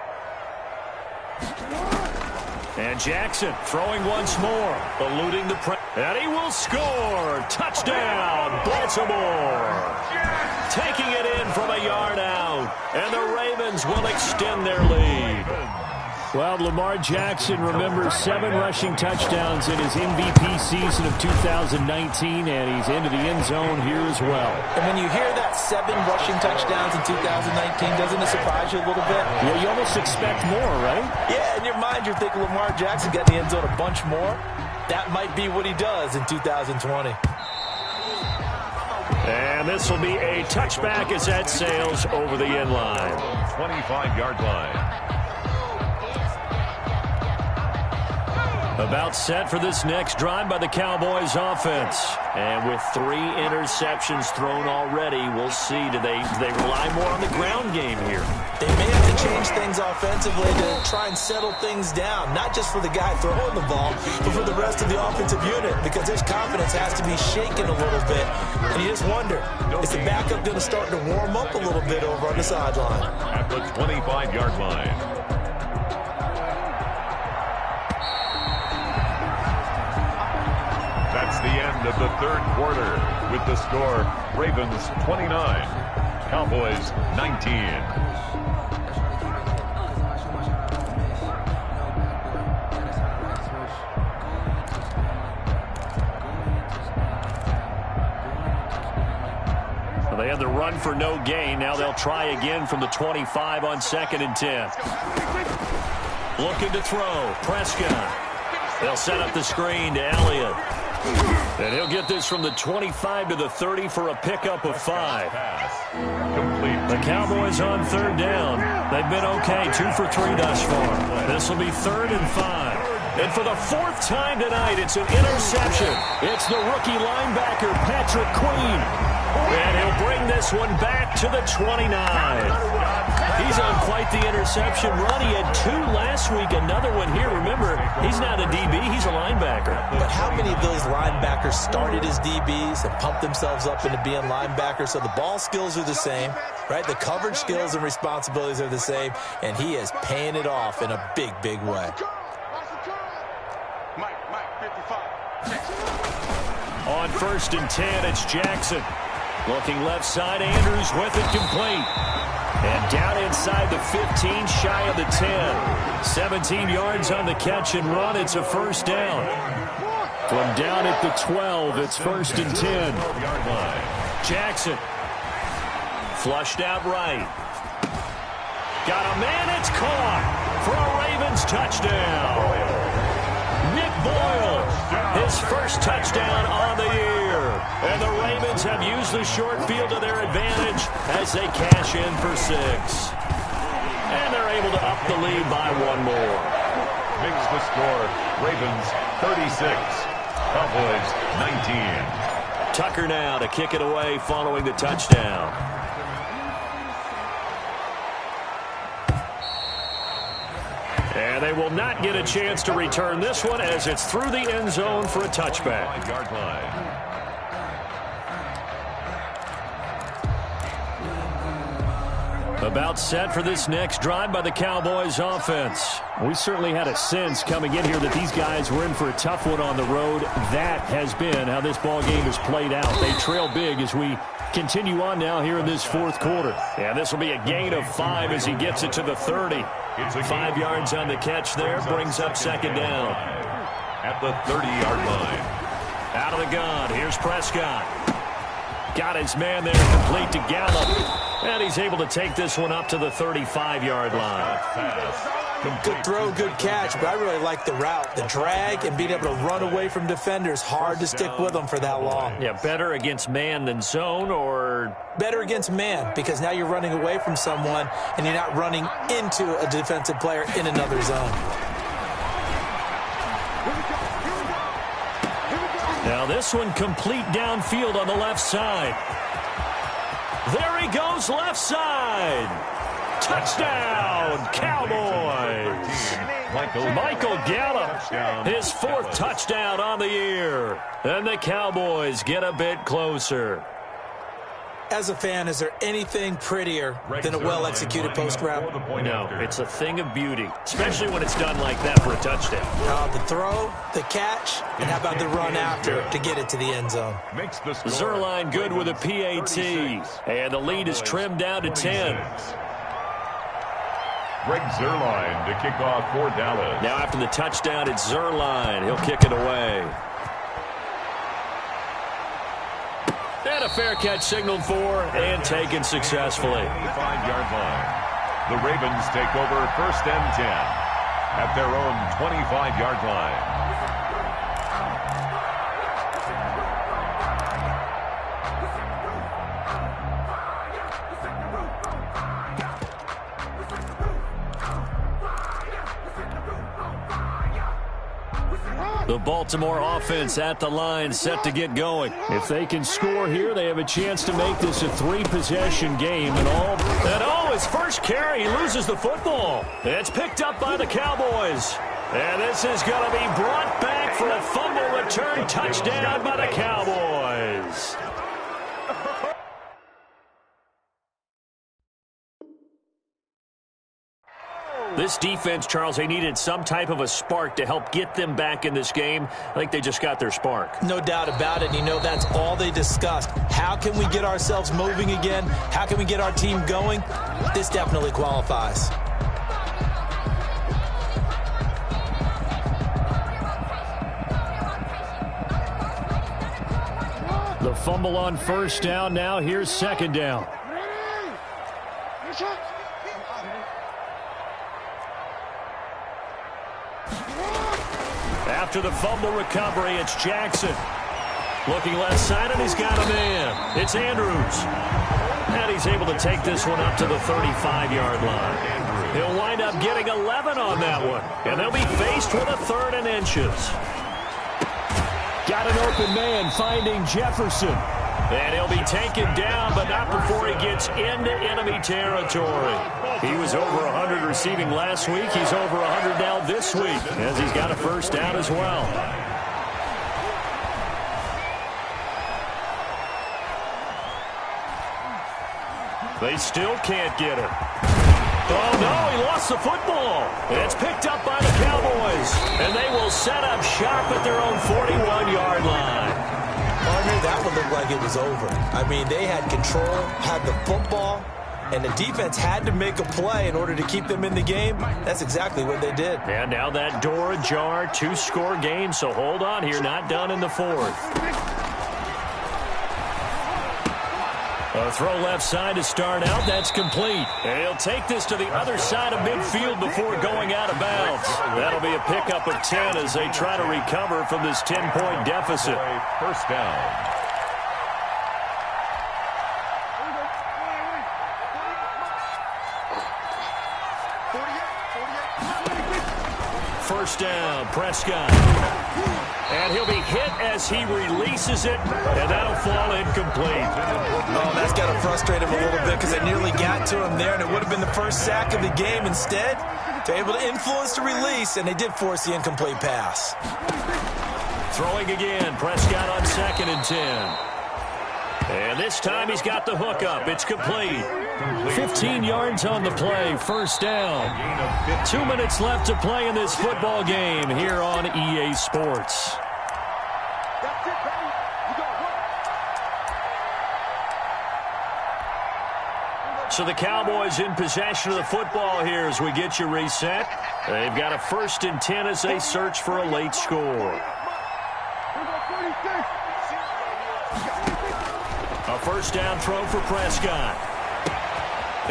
And Jackson throwing once more, eluding the press. And he will score. Touchdown, Baltimore. Taking it in from a yard out. And the Ravens will extend their lead. Well, Lamar Jackson remembers 7 rushing touchdowns in his MVP season of 2019, and he's into the end zone here as well. And when you hear that 7 rushing touchdowns in 2019, doesn't it surprise you a little bit? Yeah, you almost expect more, right? Yeah, in your mind you're thinking Lamar Jackson got in the end zone a bunch more. That might be what he does in 2020. And this will be a touchback as that sails over the end line. 25-yard line. About set for this next drive by the Cowboys offense. And with 3 interceptions thrown already, we'll see. Do they rely more on the ground game here? They may have to change things offensively to try and settle things down. Not just for the guy throwing the ball, but for the rest of the offensive unit. Because his confidence has to be shaken a little bit. And you just wonder, is the backup going to start to warm up a little bit over on the sideline? At the 25-yard line. That's the end of the 3rd quarter with the score Ravens 29, Cowboys 19. They had the run for no gain. Now they'll try again from the 25 on 2nd and 10. Looking to throw. Prescott. They'll set up the screen to Elliott. And he'll get this from the 25 to the 30 for a pickup of 5. The Cowboys on 3rd down. They've been okay, 2 for 3 thus far. This will be 3rd and 5. And for the 4th time tonight, it's an interception. It's the rookie linebacker, Patrick Queen. And he'll bring this one back to the 29. He's on quite the interception run. He had 2 last week, another one here. Remember, he's not a DB, he's a linebacker. But how many of those linebackers started as DBs and pumped themselves up into being linebackers? So the ball skills are the same, right? The coverage skills and responsibilities are the same, and he is paying it off in a big, big way. On 1st and 10, it's Jackson. Looking left side, Andrews with it complete. And down inside the 15, shy of the 10. 17 yards on the catch and run. It's a 1st down. From down at the 12, it's 1st and 10. Jackson. Flushed out right. Got a man, it's caught for a Ravens touchdown. Nick Boyle, his first touchdown on the year. And the Ravens have used the short field to their advantage as they cash in for 6. And they're able to up the lead by 1 more. Makes the score Ravens 36, Cowboys 19. Tucker now to kick it away following the touchdown. And they will not get a chance to return this one as it's through the end zone for a touchback. 5-yard line. About set for this next drive by the Cowboys offense. We certainly had a sense coming in here that these guys were in for a tough one on the road. That has been how this ball game has played out. They trail big as we continue on now here in this 4th quarter. And this will be a gain of 5 as he gets it to the 30. 5 yards on the catch there, brings up 2nd down. At the 30-yard line. Out of the gun, here's Prescott. Got his man there complete to Gallup. And he's able to take this one up to the 35-yard line. Good throw, good catch, but I really like the route. The drag and being able to run away from defenders. Hard to stick with them for that long. Yeah, better against man than zone, or? Better against man, because now you're running away from someone and you're not running into a defensive player in another zone. Now this one complete downfield on the left side. There he goes, left side. Touchdown, Cowboys. Michael Gallup, his 4th touchdown on the year. And the Cowboys get a bit closer. As a fan, is there anything prettier than a well-executed post route? No, it's a thing of beauty, especially when it's done like that for a touchdown. The throw, the catch, and how about the run after to get it to the end zone? Zerline good with a PAT, and the lead is trimmed down to 10. Greg Zerline to kick off for Dallas. Now after the touchdown, it's Zerline. He'll kick it away. And a fair catch signaled for and taken successfully. 5-yard line. The Ravens take over 1st and 10 at their own 25-yard line. The Baltimore offense at the line, set to get going. If they can score here, they have a chance to make this a 3-possession game. And his first carry, he loses the football. It's picked up by the Cowboys. And this is going to be brought back for a fumble return touchdown by the Cowboys. This defense, Charles, they needed some type of a spark to help get them back in this game. I think they just got their spark. No doubt about it. And you know, that's all they discussed. How can we get ourselves moving again? How can we get our team going? This definitely qualifies. The fumble on 1st down. Now here's 2nd down. After the fumble recovery, it's Jackson. Looking left side, and he's got a man. It's Andrews. And he's able to take this one up to the 35-yard line. He'll wind up getting 11 on that one. And they'll be faced with a 3rd and inches. Got an open man finding Jefferson. And he'll be taken down, but not before he gets into enemy territory. He was over 100 receiving last week. He's over 100 now this week, as he's got a 1st down as well. They still can't get him. Oh, no, he lost the football. It's picked up by the Cowboys, and they will set up shop at their own 41-yard line. That one looked like it was over. I mean, they had control, had the football, and the defense had to make a play in order to keep them in the game. That's exactly what they did. And now that door ajar, 2-score game, so hold on here, not done in the 4th. A throw left side to start out. That's complete. And he'll take this to the other side of midfield before going out of bounds. That'll be a pickup of 10 as they try to recover from this 10-point deficit. 1st down. First down, Prescott. And he'll be hit as he releases it, and that'll fall incomplete. Oh, that's got to frustrate him a little bit because they nearly got to him there, and it would have been the first sack of the game. Instead, they're able to influence the release, and they did force the incomplete pass. Throwing again, Prescott on 2nd and 10. And this time he's got the hook up. It's complete. 15 yards on the play, 1st down. 2 minutes left to play in this football game here on EA Sports. So the Cowboys in possession of the football here as we get you reset. They've got a 1st and 10 as they search for a late score. A 1st down throw for Prescott.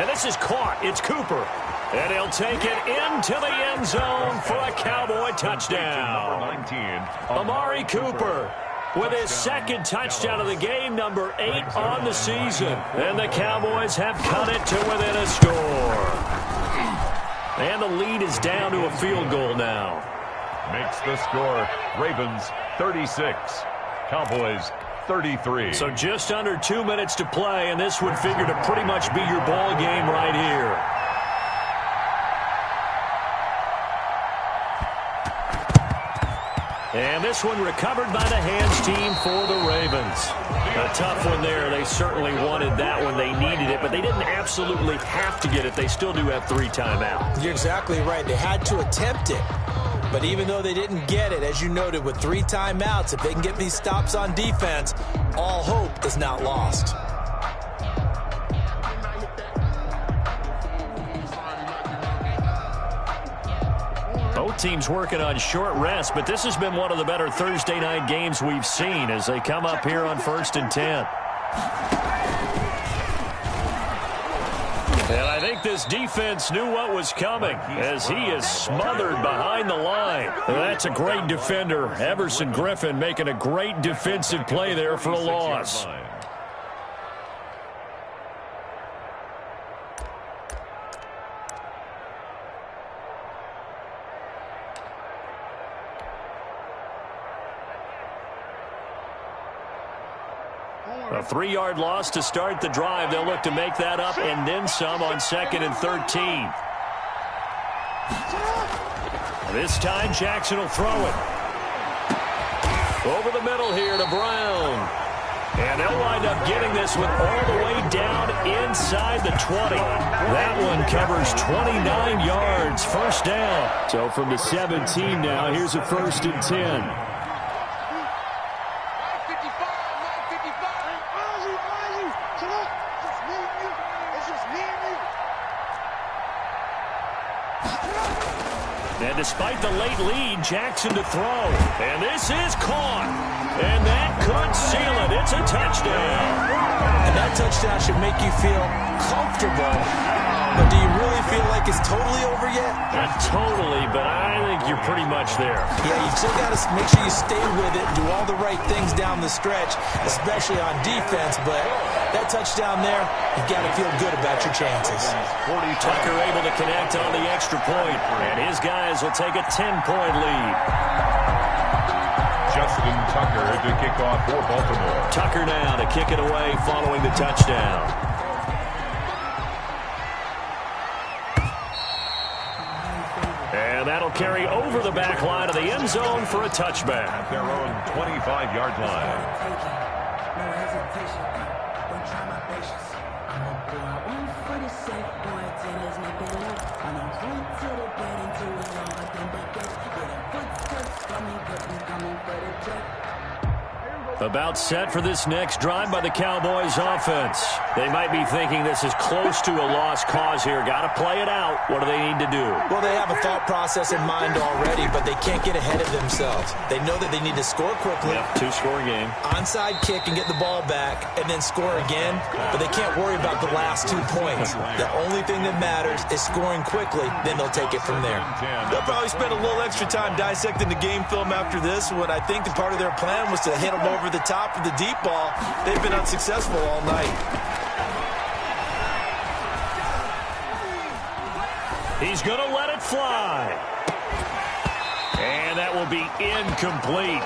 And this is caught. It's Cooper. And he'll take it into the end zone for a Cowboy touchdown. Number 19, Amari Cooper with his second touchdown of the game, number 8 on the season. And the Cowboys have cut it to within a score. And the lead is down to a field goal now. Makes the score Ravens 36, Cowboys 33. So just under 2 minutes to play, and this would figure to pretty much be your ball game right here. And this one recovered by the hands team for the Ravens. A tough one there. They certainly wanted that one. They needed it, but they didn't absolutely have to get it. They still do have 3 timeouts. You're exactly right. They had to attempt it. But even though they didn't get it, as you noted, with 3 timeouts, if they can get these stops on defense, all hope is not lost. Both teams working on short rest, but this has been one of the better Thursday night games we've seen as they come up here on 1st and 10. And I think this defense knew what was coming as he is smothered behind the line. That's a great defender. Everson Griffin making a great defensive play there for a loss. A 3-yard loss to start the drive. They'll look to make that up and then some on 2nd and 13. This time Jackson will throw it. Over the middle here to Brown. And they'll wind up getting this one all the way down inside the 20. That one covers 29 yards. First down. So from the 17 now, here's a 1st and 10. And despite the late lead, Jackson to throw. And this is caught. And that could seal it. It's a touchdown. And that touchdown should make you feel comfortable. But do you really feel like it's totally over yet? Not totally, but I think you're pretty much there. Yeah, you still got to make sure you stay with it, do all the right things down the stretch, especially on defense. But that touchdown there, you've got to feel good about your chances. Tucker able to connect on the extra point, and his guys will take a 10-point lead. Justin Tucker to kick off for Baltimore. Tucker now to kick it away following the touchdown. And that'll carry over the back line of the end zone for a touchback. At their own 25-yard line. About set for this next drive by the Cowboys offense. They might be thinking this is close to a lost cause here. Got to play it out. What do they need to do? Well, they have a thought process in mind already, but they can't get ahead of themselves. They know that they need to score quickly. Yep, 2-score game. Onside kick and get the ball back and then score again, but they can't worry about the last 2 points. The only thing that matters is scoring quickly, then they'll take it from there. They'll probably spend a little extra time dissecting the game film after this when I think the part of their plan was to hit them over the top of the deep ball. They've been unsuccessful all night. He's going to let it fly. And that will be incomplete.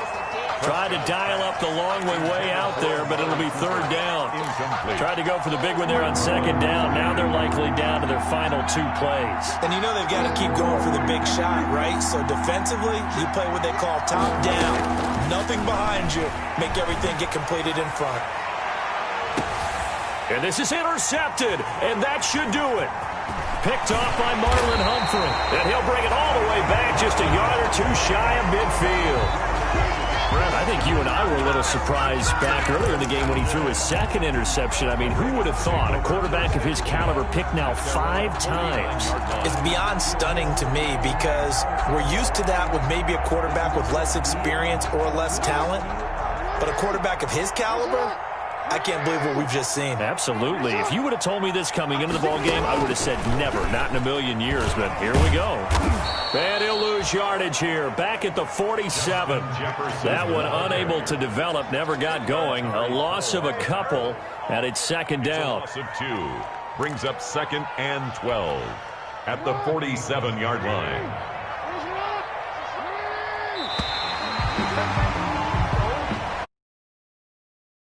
Tried to dial up the long way out there, but it'll be 3rd down. Tried to go for the big one there on 2nd down. Now they're likely down to their final 2 plays. And you know they've got to keep going for the big shot, right? So defensively, you play what they call top down. Nothing behind you. Make everything get completed in front. And this is intercepted, and that should do it. Picked off by Marlon Humphrey. And he'll bring it all the way back just a yard or 2 shy of midfield. I think you and I were a little surprised back earlier in the game when he threw his 2nd interception. I mean, who would have thought a quarterback of his caliber picked now 5 times? It's beyond stunning to me because we're used to that with maybe a quarterback with less experience or less talent. But a quarterback of his caliber, I can't believe what we've just seen. Absolutely. If you would have told me this coming into the ball game, I would have said never, not in a million years. But here we go. And he'll lose yardage here. Back at the 47. That one unable to develop, never got going. A loss of a couple, and it's second down. Loss of 2 brings up 2nd and 12 at the 47-yard line.